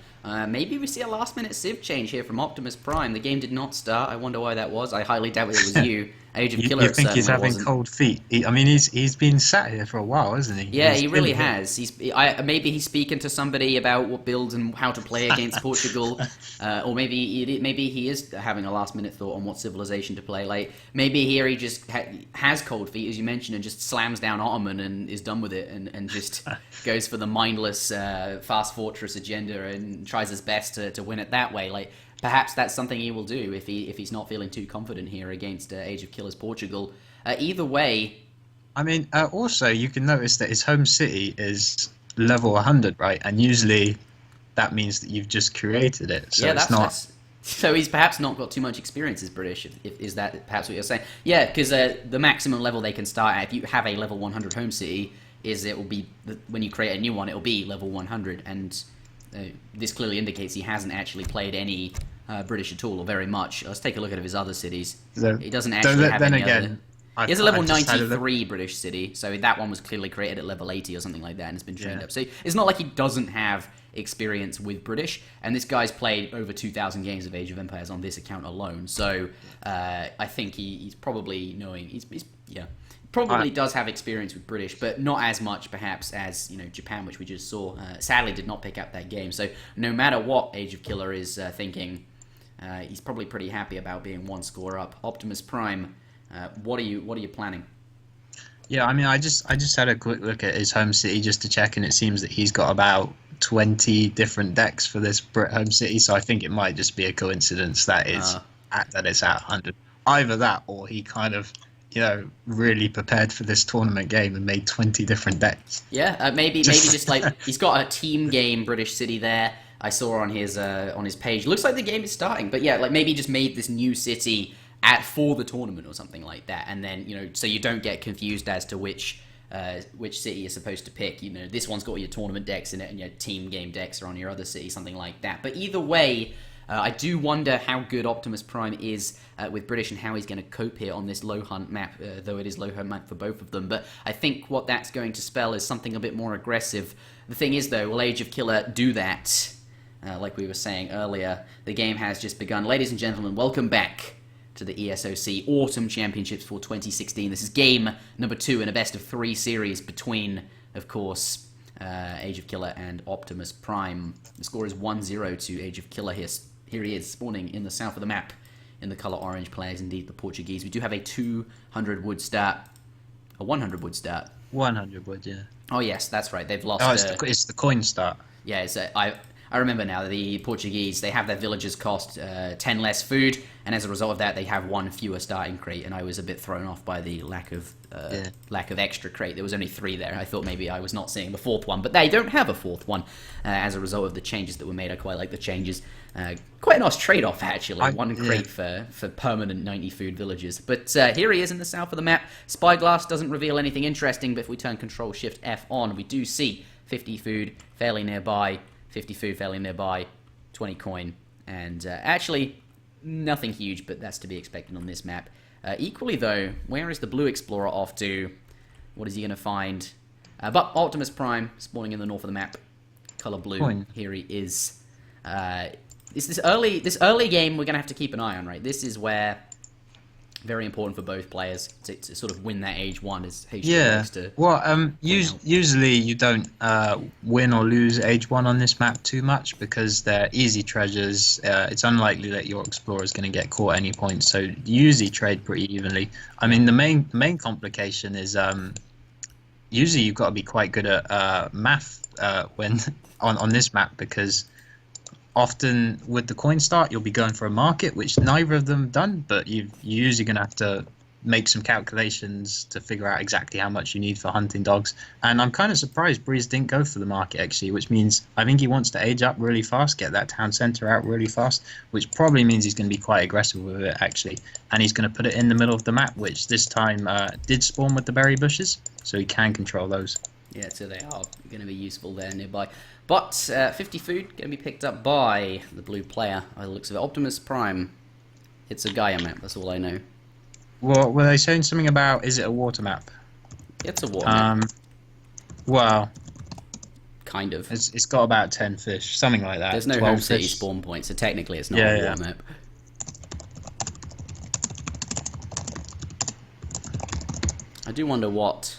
Maybe we see a last-minute civ change here from Optimus Prime. The game did not start. I wonder why that was. I highly doubt it was you. Age of Killer. You think he's having cold feet? He's been sat here for a while, hasn't he? Yeah, he really has. Maybe he's speaking to somebody about what builds and how to play against Portugal, or maybe he is having a last-minute thought on what civilization to play. Like maybe here he just has cold feet, as you mentioned, and just slams down Ottoman and is done with it, and just goes for the mindless fast fortress agenda and tries his best to win it that way. Like. Perhaps that's something he will do if he's not feeling too confident here against Age of Killers Portugal. Either way... I mean, also, you can notice that his home city is level 100, right? And usually that means that you've just created it. So so he's perhaps not got too much experience as British, is that perhaps what you're saying? Yeah, because the maximum level they can start at, if you have a level 100 home city, is it will be, when you create a new one, it will be level 100, and this clearly indicates he hasn't actually played any British at all, or very much. Let's take a look at his other cities. He doesn't actually have any other... He has a level 93 British city, so that one was clearly created at level 80 or something like that, and it's been trained up. So it's not like he doesn't have experience with British, and this guy's played over 2,000 games of Age of Empires on this account alone. So I think he's probably knowing... He's probably does have experience with British, but not as much perhaps as Japan, which we just saw. Sadly, did not pick up that game. So no matter what Age of Killer is thinking, he's probably pretty happy about being one score up. Optimus Prime, what are you planning? Yeah, I mean, I just had a quick look at his home city just to check, and it seems that he's got about 20 different decks for this Brit home city. So I think it might just be a coincidence that it's at 100. Either that, or he kind of really prepared for this tournament game and made 20 different decks. Yeah, maybe just like he's got a team game British city there. I saw on his page. Looks like the game is starting, but yeah, like maybe he just made this new city for the tournament or something like that, and then so you don't get confused as to which city you're supposed to pick. This one's got your tournament decks in it, and your team game decks are on your other city, something like that. But either way. I do wonder how good Optimus Prime is with British and how he's going to cope here on this low hunt map, though it is low hunt map for both of them. But I think what that's going to spell is something a bit more aggressive. The thing is, though, will Age of Killer do that? Like we were saying earlier, the game has just begun. Ladies and gentlemen, welcome back to the ESOC Autumn Championships for 2016. This is game number 2 in a best-of-3 series between, of course, Age of Killer and Optimus Prime. The score is 1-0 to Age of Killer here. Here he is, spawning in the south of the map, in the colour orange. Players, indeed, the Portuguese. We do have a 200 wood start. A 100 wood start. 100 wood, yeah. Oh, yes, that's right. They've lost... Oh, it's the coin start. Yeah, I remember now, the Portuguese, they have their villagers cost 10 less food, and as a result of that, they have 1 fewer starting crate, and I was a bit thrown off by the lack of extra crate. There was only 3 there. I thought maybe I was not seeing the 4th one, but they don't have a 4th one as a result of the changes that were made. I quite like the changes. Quite a nice trade-off, actually. 1 crate for permanent 90 food villagers. But here he is in the south of the map. Spyglass doesn't reveal anything interesting, but if we turn Control-Shift-F on, we do see 50 food fairly nearby, 50 food fairly nearby, 20 coin, and actually nothing huge, but that's to be expected on this map. Equally, though, where is the Blue Explorer off to? What is he going to find? But Optimus Prime spawning in the north of the map. Color blue. Coin. Here he is. This early game we're going to have to keep an eye on, right? This is where very important for both players to sort of win that age 1 as H2 likes to. Well, usually you don't win or lose age 1 on this map too much because they're easy treasures. It's unlikely that your explorer is going to get caught at any point, so you usually trade pretty evenly. I mean, the main complication is usually you've got to be quite good at math when on this map, because often with the coin start, you'll be going for a market, which neither of them done, but you're usually going to have to make some calculations to figure out exactly how much you need for hunting dogs. And I'm kind of surprised Breeze didn't go for the market, actually, which means I think he wants to age up really fast, get that town center out really fast, which probably means he's going to be quite aggressive with it, actually. And he's going to put it in the middle of the map, which this time did spawn with the berry bushes, so he can control those. Yeah, so they are going to be useful there nearby. But 50 food going to be picked up by the blue player, by the looks of it. Optimus Prime. It's a Gaia map, that's all I know. Well, were they saying something about, is it a water map? It's a water map. Well... Kind of. It's got about 10 fish, something like that. There's no home city spawn point, so technically it's not a water map. I do wonder what...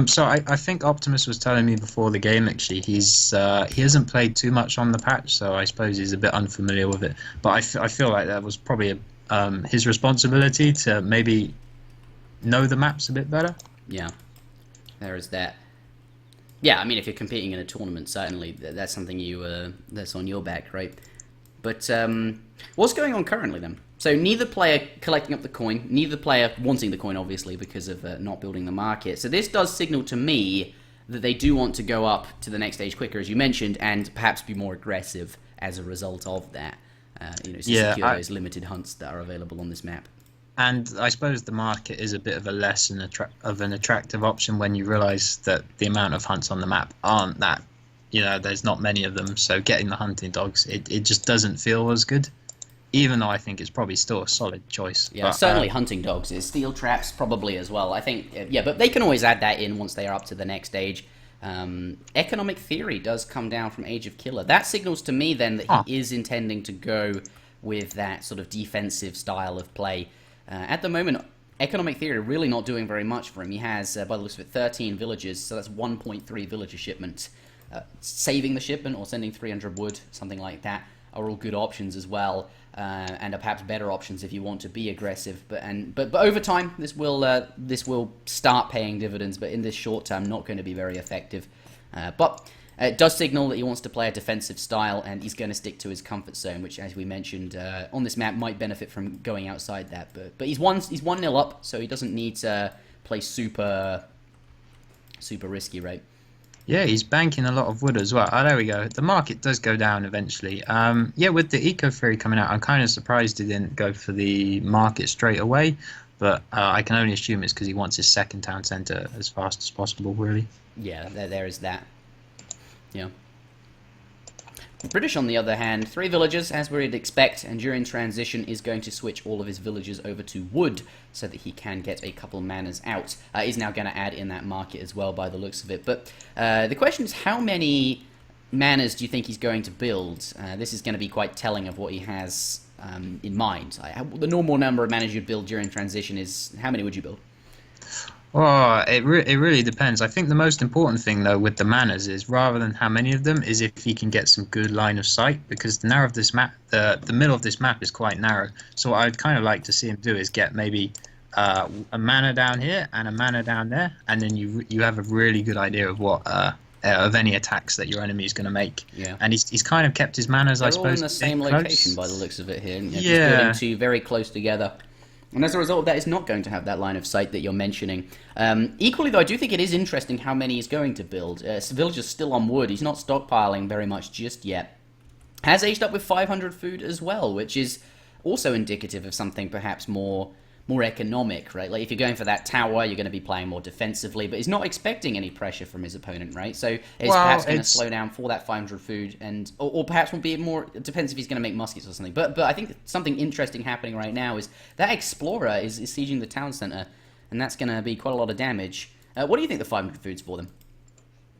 So I think Optimus was telling me before the game, actually, he hasn't played too much on the patch, so I suppose he's a bit unfamiliar with it. But I feel like that was probably his responsibility to maybe know the maps a bit better. Yeah, there is that. Yeah, I mean, if you're competing in a tournament, certainly that's something that's on your back, right? But what's going on currently then? So neither player collecting up the coin, neither player wanting the coin, obviously, because of not building the market. So this does signal to me that they do want to go up to the next stage quicker, as you mentioned, and perhaps be more aggressive as a result of that. Secure those limited hunts that are available on this map. And I suppose the market is a bit of a less of an attractive option when you realise that the amount of hunts on the map aren't that, there's not many of them. So getting the hunting dogs, it just doesn't feel as good, even though I think it's probably still a solid choice. Yeah, but, certainly hunting dogs is. Steel traps probably as well. I think, yeah, but they can always add that in once they are up to the next stage. Economic theory does come down from Age of Killer. That signals to me then that he is intending to go with that sort of defensive style of play. At the moment, economic theory really not doing very much for him. He has, by the looks of it, 13 villages, so that's 1.3 villager shipment. Saving the shipment or sending 300 wood, something like that, are all good options as well, and are perhaps better options if you want to be aggressive. But over time, this will start paying dividends. But in this short term, not going to be very effective. But it does signal that he wants to play a defensive style, and he's going to stick to his comfort zone, which, as we mentioned, on this map might benefit from going outside that. But he's 1-0 up, so he doesn't need to play super risky, right? Yeah, he's banking a lot of wood as well. Oh, there we go. The market does go down eventually. Yeah, with the eco theory coming out, I'm kind of surprised he didn't go for the market straight away. But I can only assume it's because he wants his second town centre as fast as possible, really. Yeah, there is that. Yeah. The British, on the other hand, 3 villages, as we'd expect, and during transition is going to switch all of his villages over to wood so that he can get a couple manors out. He's now going to add in that market as well by the looks of it. But the question is, how many manors do you think he's going to build? This is going to be quite telling of what he has in mind. The normal number of manors you'd build during transition is, how many would you build? Well, it really depends. I think the most important thing, though, with the manors is, rather than how many of them, is if he can get some good line of sight, because the narrow of this map, the middle of this map is quite narrow. So what I'd kind of like to see him do is get maybe a manor down here and a manor down there, and then you have a really good idea of what of any attacks that your enemy is going to make. Yeah. And he's kind of kept his manors, I suppose, all in the same location by the looks of it here. Yeah. He's building 2 very close together. And as a result of that, it's not going to have that line of sight that you're mentioning. Equally, though, I do think it is interesting how many he's going to build. Villager's still on wood. He's not stockpiling very much just yet. Has aged up with 500 food as well, which is also indicative of something perhaps more economic, right? Like, if you're going for that tower, you're going to be playing more defensively, but he's not expecting any pressure from his opponent, right? So it's perhaps going to slow down for that 500 food, and or perhaps will be more, it depends if he's going to make muskets or something. But I think something interesting happening right now is that Explorer is sieging the town centre, and that's going to be quite a lot of damage. What do you think the 500 food's for them?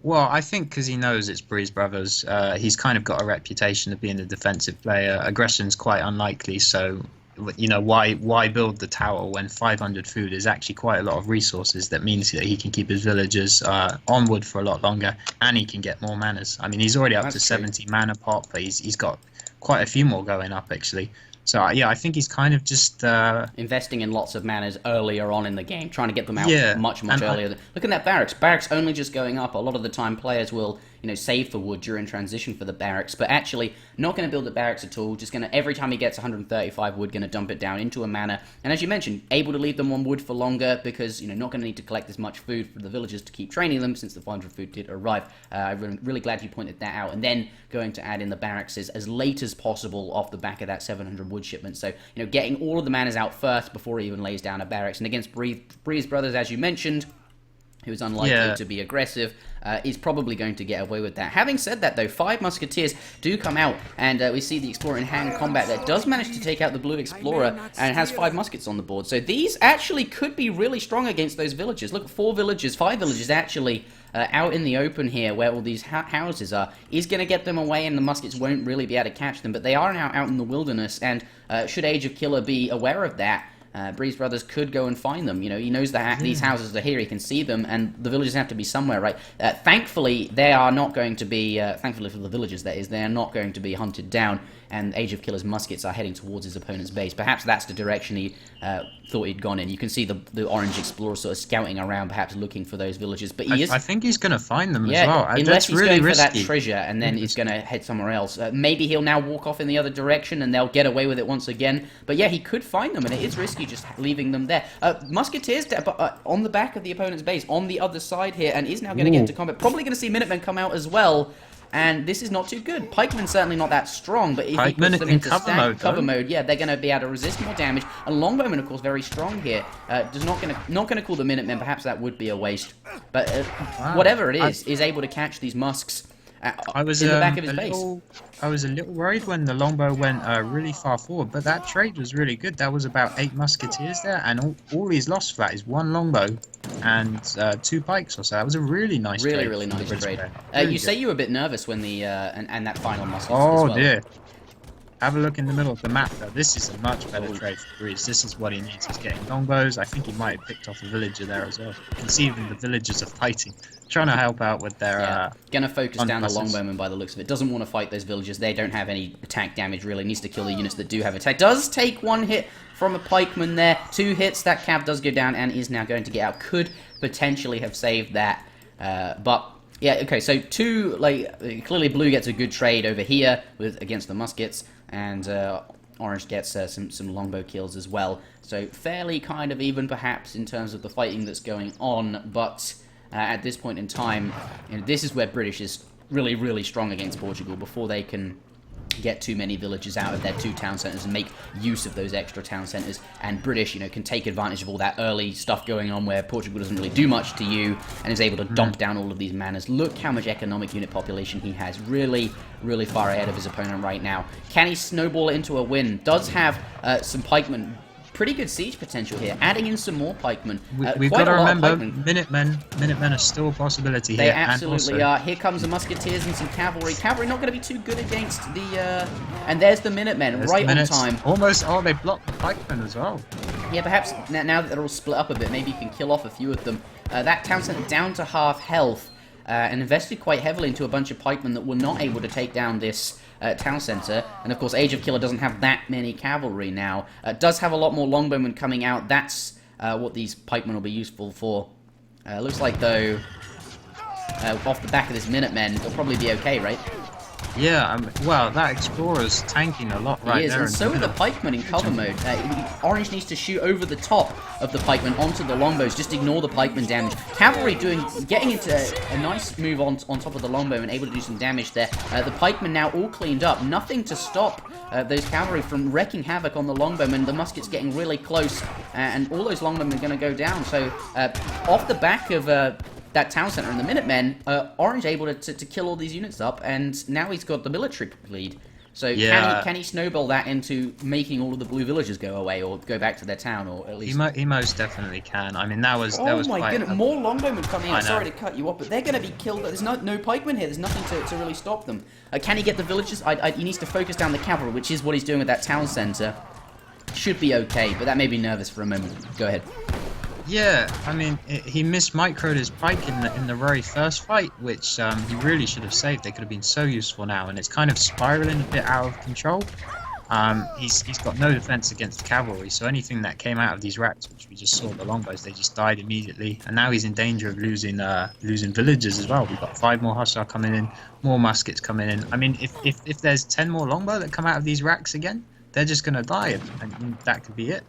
Well, I think because he knows it's Breeze Brothers, he's kind of got a reputation of being a defensive player. Aggression's quite unlikely, so why build the tower when 500 food is actually quite a lot of resources? That means that he can keep his villagers on wood for a lot longer, and he can get more manors. I mean, he's already up to 70 mana pop, but he's got quite a few more going up, actually. So, yeah, I think he's kind of just investing in lots of manors earlier on in the game, trying to get them out much earlier. Look at that barracks. Barracks only just going up. A lot of the time players will, save for wood during transition for the barracks, but actually not going to build the barracks at all. Just going to, every time he gets 135 wood, going to dump it down into a manor. And as you mentioned, able to leave them on wood for longer because, not going to need to collect as much food for the villagers to keep training them since the 500 food did arrive. I'm really glad you pointed that out. And then going to add in the barracks as late as possible off the back of that 700 wood shipment. So, getting all of the manors out first before he even lays down a barracks. And against Breeze Brothers, as you mentioned, who's unlikely to be aggressive, is probably going to get away with that. Having said that, though, 5 musketeers do come out, and we see the Explorer in hand combat that does manage to take out the blue Explorer, and has 5 muskets on the board. So these actually could be really strong against those villagers. Look, 5 villages actually out in the open here, where all these houses are, is going to get them away, and the muskets won't really be able to catch them. But they are now out in the wilderness, and should Age of Killer be aware of that, Breeze Brothers could go and find them. He knows that these houses are here, he can see them, and the villagers have to be somewhere, right? Thankfully, they are not going to be, thankfully for the villagers, that is, they are not going to be hunted down, and Age of Killer's muskets are heading towards his opponent's base. Perhaps that's the direction he thought he'd gone in. You can see the orange Explorer sort of scouting around, perhaps looking for those villagers, but I think he's going to find them as well. Unless he's going for that treasure, and then he's going to head somewhere else. Maybe he'll now walk off in the other direction, and they'll get away with it once again. But yeah, he could find them, and it is risky just leaving them there. Musketeers on the back of the opponent's base, on the other side here, and is now going to get into combat. Probably going to see Minutemen come out as well. and this is not too good. Pikeman's certainly not that strong, but if he Pikeman puts them in into cover mode, yeah, they're going to be able to resist more damage. And Longbowman, of course, very strong here. Does not going to call the Minutemen. Perhaps that would be a waste, but whatever it is able to catch these musks. I was in the back of his base. I was a little worried when the longbow went really far forward, but that trade was really good. That was about 8 musketeers there, and all he's lost for that is 1 longbow and 2 pikes or so. That was a really nice trade. Really nice trade. Really you say you were a bit nervous when the and that final musket. Oh as well. dear. Have a look in the middle of the map though. This is a much better trade for Greece. This is what he needs. He's getting longbows. I think he might have picked off a villager there as well. You can see even the villagers are fighting. Trying to help out with their gonna focus down the longbowman by the looks of it. Doesn't want to fight those villagers. They don't have any attack damage really. Needs to kill the units that do have attack. Does take 1 hit from a pikeman there. 2 hits. That cav does go down and is now going to get out. Could potentially have saved that. But yeah, okay, so 2, like, clearly blue gets a good trade over here against the muskets, and orange gets some longbow kills as well. So fairly kind of even perhaps in terms of the fighting that's going on, but at this point in time, this is where British is really strong against Portugal before they can get too many villages out of their 2 town centres and make use of those extra town centres, and British, can take advantage of all that early stuff going on where Portugal doesn't really do much to you and is able to dump down all of these manors. Look how much economic unit population he has. Really far ahead of his opponent right now. Can he snowball it into a win? Does have some pikemen. Pretty good siege potential here. Adding in some more pikemen. We've got to remember, Minutemen are still a possibility here. They absolutely are. Here comes the musketeers and some cavalry. Cavalry not going to be too good against the... and there's the Minutemen right on time. Almost. Oh, they blocked the pikemen as well. Yeah, perhaps now that they're all split up a bit, maybe you can kill off a few of them. That town centre down to half health and invested quite heavily into a bunch of pikemen that were not able to take down this town centre, and of course Ageofkiller doesn't have that many cavalry now. Does have a lot more longbowmen coming out. That's what these pikemen will be useful for. Looks like though, off the back of this Minutemen, it'll probably be okay, right? Yeah, well, that Explorer's tanking a lot right there. And so are the pikemen in cover mode. Orange needs to shoot over the top of the pikemen onto the longbows. Just ignore the pikeman damage. Cavalry getting into a nice move on top of the longbow and able to do some damage there. The pikemen now all cleaned up. Nothing to stop those cavalry from wrecking havoc on the longbowmen. The muskets getting really close, and all those longbowmen are going to go down. So off the back of that town centre and the Minutemen, Orange able to kill all these units up, and now he's got the military lead. So yeah. Can he snowball that into making all of the blue villagers go away or go back to their town, or at least... He most definitely can. I mean, that was Oh my goodness, more longbowmen coming in. Sorry to cut you off, but they're going to be killed. There's no pikemen here. There's nothing to really stop them. Can he get the villagers? He needs to focus down the cavalry, which is what he's doing with that town centre. Should be okay, but that made me nervous for a moment. Go ahead. Yeah, I mean, he mismicroed his pike in the very first fight, which he really should have saved. They could have been so useful now, and it's kind of spiraling a bit out of control. He's got no defense against the cavalry, so anything that came out of these racks, which we just saw, the longbows, they just died immediately. And now he's in danger of losing villagers as well. We've got 5 more hussar coming in, more muskets coming in. I mean, if there's 10 more longbow that come out of these racks again, they're just going to die, and that could be it.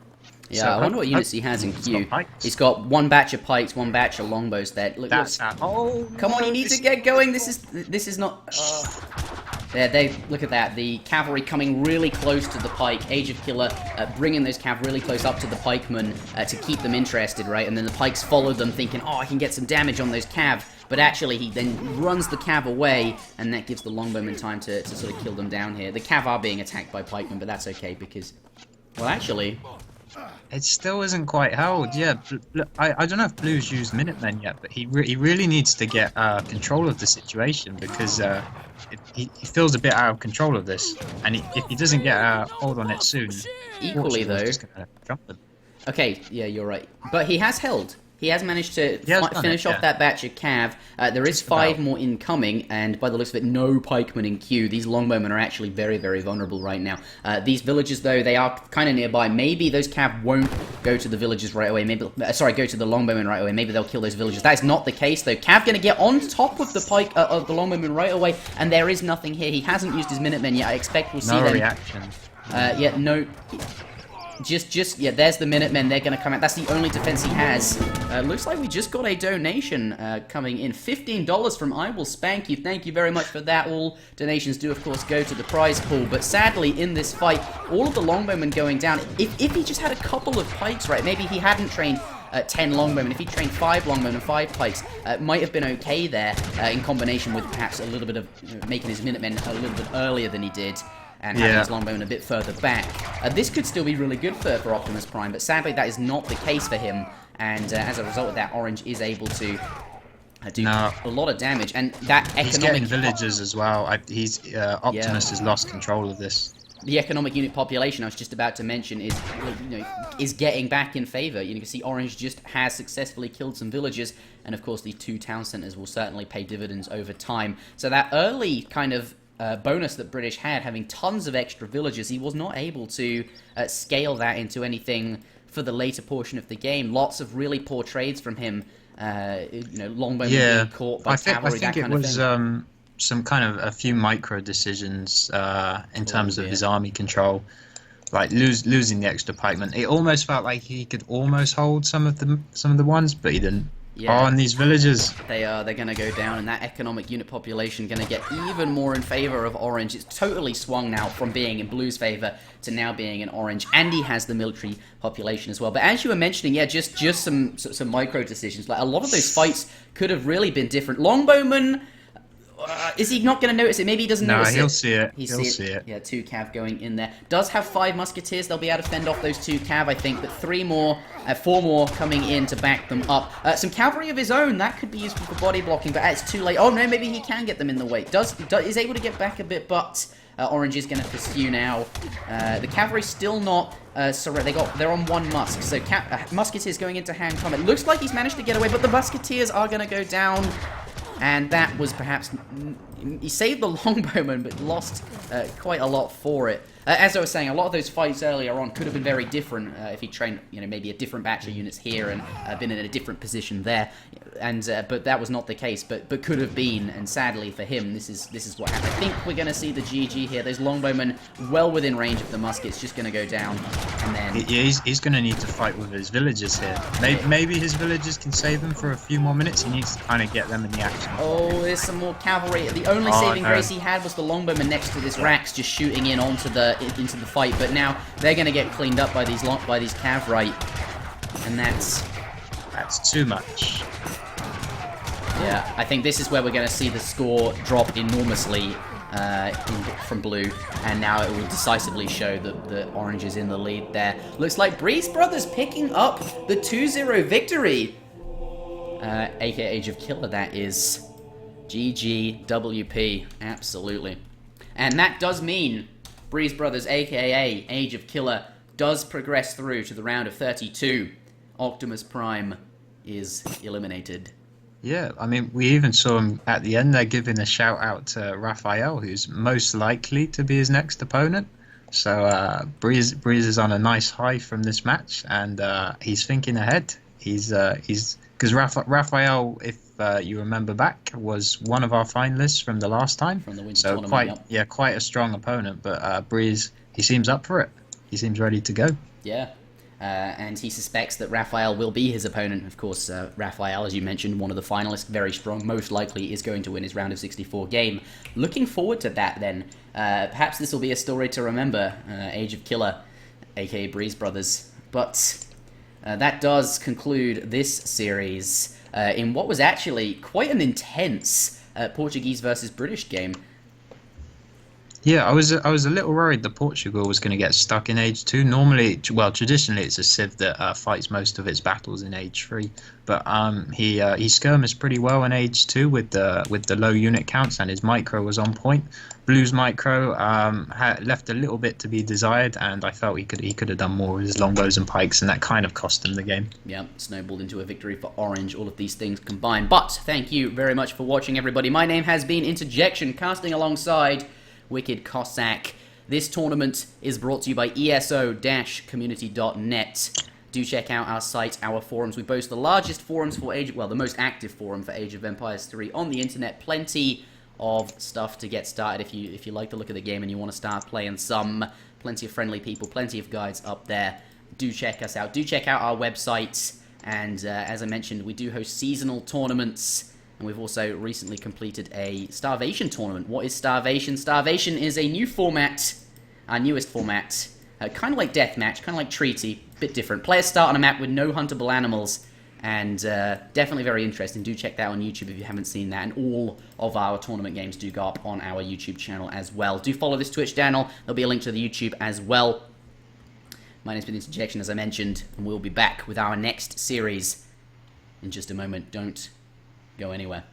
Yeah, so I wonder what units he has in queue. He's got 1 batch of pikes, 1 batch of longbows there. Look, come on, you need to get going. This is not. There, look at that. The cavalry coming really close to the pike. Ageofkiller bringing those cav really close up to the pikemen to keep them interested, right? And then the pikes follow them, thinking, oh, I can get some damage on those cav. But actually, he then runs the cav away, and that gives the longbowmen time to sort of kill them down here. The cav are being attacked by pikemen, but that's okay because, well, actually. It still isn't quite held, yeah. I don't know if Blue's used Minutemen yet, but he really needs to get control of the situation because he feels a bit out of control of this. And if he doesn't get a hold on it soon, equally though, just gonna jump him. Okay, yeah, you're right. But he has held. He has managed to finish off that batch of cav. There is 5 more incoming, and by the looks of it, no pikemen in queue. These longbowmen are actually very vulnerable right now. These villages, though, they are kind of nearby. Maybe those cav won't go to the villages right away. Maybe, go to the longbowmen right away. Maybe they'll kill those villagers. That is not the case, though. Cav going to get on top of the pike of the longbowmen right away, and there is nothing here. He hasn't used his Minutemen yet. I expect we'll see them. No reaction. Yeah, no. Yeah, there's the Minutemen. They're going to come out. That's the only defense he has. Looks like we just got a donation coming in. $15 from I Will Spank You. Thank you very much for that. All donations do, of course, go to the prize pool. But sadly, in this fight, all of the longbowmen going down. If he just had a couple of pikes, right, maybe he hadn't trained 10 longbowmen. If he trained 5 longbowmen and 5 pikes, might have been okay there in combination with perhaps a little bit of making his Minutemen a little bit earlier than he did. And having his longbowman a bit further back. This could still be really good for Optimus Prime, but sadly that is not the case for him. And as a result of that, Orange is able to do a lot of damage. And that economic... He's getting villagers as well. Optimus has lost control of this. The economic unit population I was just about to mention is getting back in favor. You can see Orange just has successfully killed some villagers, and of course these 2 town centers will certainly pay dividends over time. So that early kind of bonus that British had, having tons of extra villagers, he was not able to scale that into anything for the later portion of the game. Lots of really poor trades from him. Longbowmen being caught by cavalry, that kind of thing. I think it was some kind of a few micro decisions in terms of his army control, like losing the extra pikemen. It almost felt like he could almost hold some of the ones, but he didn't. Yeah. On these villages. They're going to go down, and that economic unit population going to get even more in favor of Orange. It's totally swung now from being in Blue's favor to now being in Orange, and he has the military population as well. But as you were mentioning, just some micro decisions. Like, a lot of those fights could have really been different. Longbowman... is he not going to notice it? Maybe he doesn't notice it. No, he'll see it. He'll see it. Yeah, 2 cav going in there. Does have 5 musketeers. They'll be able to fend off those 2 cav, I think. But 4 more coming in to back them up. Some cavalry of his own. That could be useful for body blocking, but it's too late. Oh, no, maybe he can get them in the way. Is able to get back a bit, but Orange is going to pursue now. The cavalry still not they're on 1 musk. So musketeers going into hand combat. Looks like he's managed to get away, but the musketeers are going to go down. And that was perhaps... He saved the longbowman, but lost quite a lot for it. As I was saying, a lot of those fights earlier on could have been very different if he trained, maybe a different batch of units here and been in a different position there. And but that was not the case. But could have been. And sadly for him, this is what happened. I think we're going to see the GG here. Those longbowmen well within range of the muskets, just going to go down. And then he's going to need to fight with his villagers here. Maybe his villagers can save him for a few more minutes. He needs to kind of get them in the action. Oh, there's some more cavalry. The only saving grace he had was the longbowman next to this Rax, just shooting in into the fight. But now they're going to get cleaned up by these cav, right? And that's too much. Yeah, I think this is where we're going to see the score drop enormously from Blue, and now it will decisively show that the Orange is in the lead there. Looks like Breeze Brothers picking up the 2-0 victory. aka Age of Killer, that is. GGWP, absolutely. And that does mean Breeze Brothers, aka Age of Killer, does progress through to the round of 32. Optimus Prime is eliminated. Yeah, I mean, we even saw him at the end there giving a shout out to Raphael, who's most likely to be his next opponent. So Breeze is on a nice high from this match, and he's thinking ahead. He's because Raphael, if you remember back, was one of our finalists from the last time. From the winter tournament, quite a strong opponent. But Breeze, he seems up for it. He seems ready to go. Yeah. And he suspects that Raphael will be his opponent. Of course, Raphael, as you mentioned, one of the finalists, very strong, most likely is going to win his round of 64 game. Looking forward to that then. Perhaps this will be a story to remember, Age of Killer, aka Breeze Brothers. But that does conclude this series in what was actually quite an intense Portuguese versus British game. Yeah, I was a little worried that Portugal was going to get stuck in Age 2. Normally, well, traditionally it's a civ that fights most of its battles in Age 3, but he skirmished pretty well in Age 2 with the low unit counts, and his micro was on point. Blue's micro left a little bit to be desired, and I felt he could have done more with his longbows and pikes, and that kind of cost him the game. Yeah, snowballed into a victory for Orange, all of these things combined. But thank you very much for watching, everybody. My name has been Interjection, casting alongside WickedCossack. This tournament is brought to you by ESO-community.net. Do check out our site, our forums. We boast the largest forums for the most active forum for Age of Empires 3 on the internet. Plenty of stuff to get started if you like the look of the game and you want to start playing some. Plenty of friendly people, plenty of guides up there. Do check us out. Do check out our website. And as I mentioned, we do host seasonal tournaments. And we've also recently completed a Starvation tournament. What is Starvation? Starvation is a new format, our newest format. Kind of like Deathmatch, kind of like Treaty, bit different. Players start on a map with no huntable animals. And definitely very interesting. Do check that out on YouTube if you haven't seen that. And all of our tournament games do go up on our YouTube channel as well. Do follow this Twitch channel. There'll be a link to the YouTube as well. My name's been Interjection, as I mentioned. And we'll be back with our next series in just a moment. Don't go anywhere.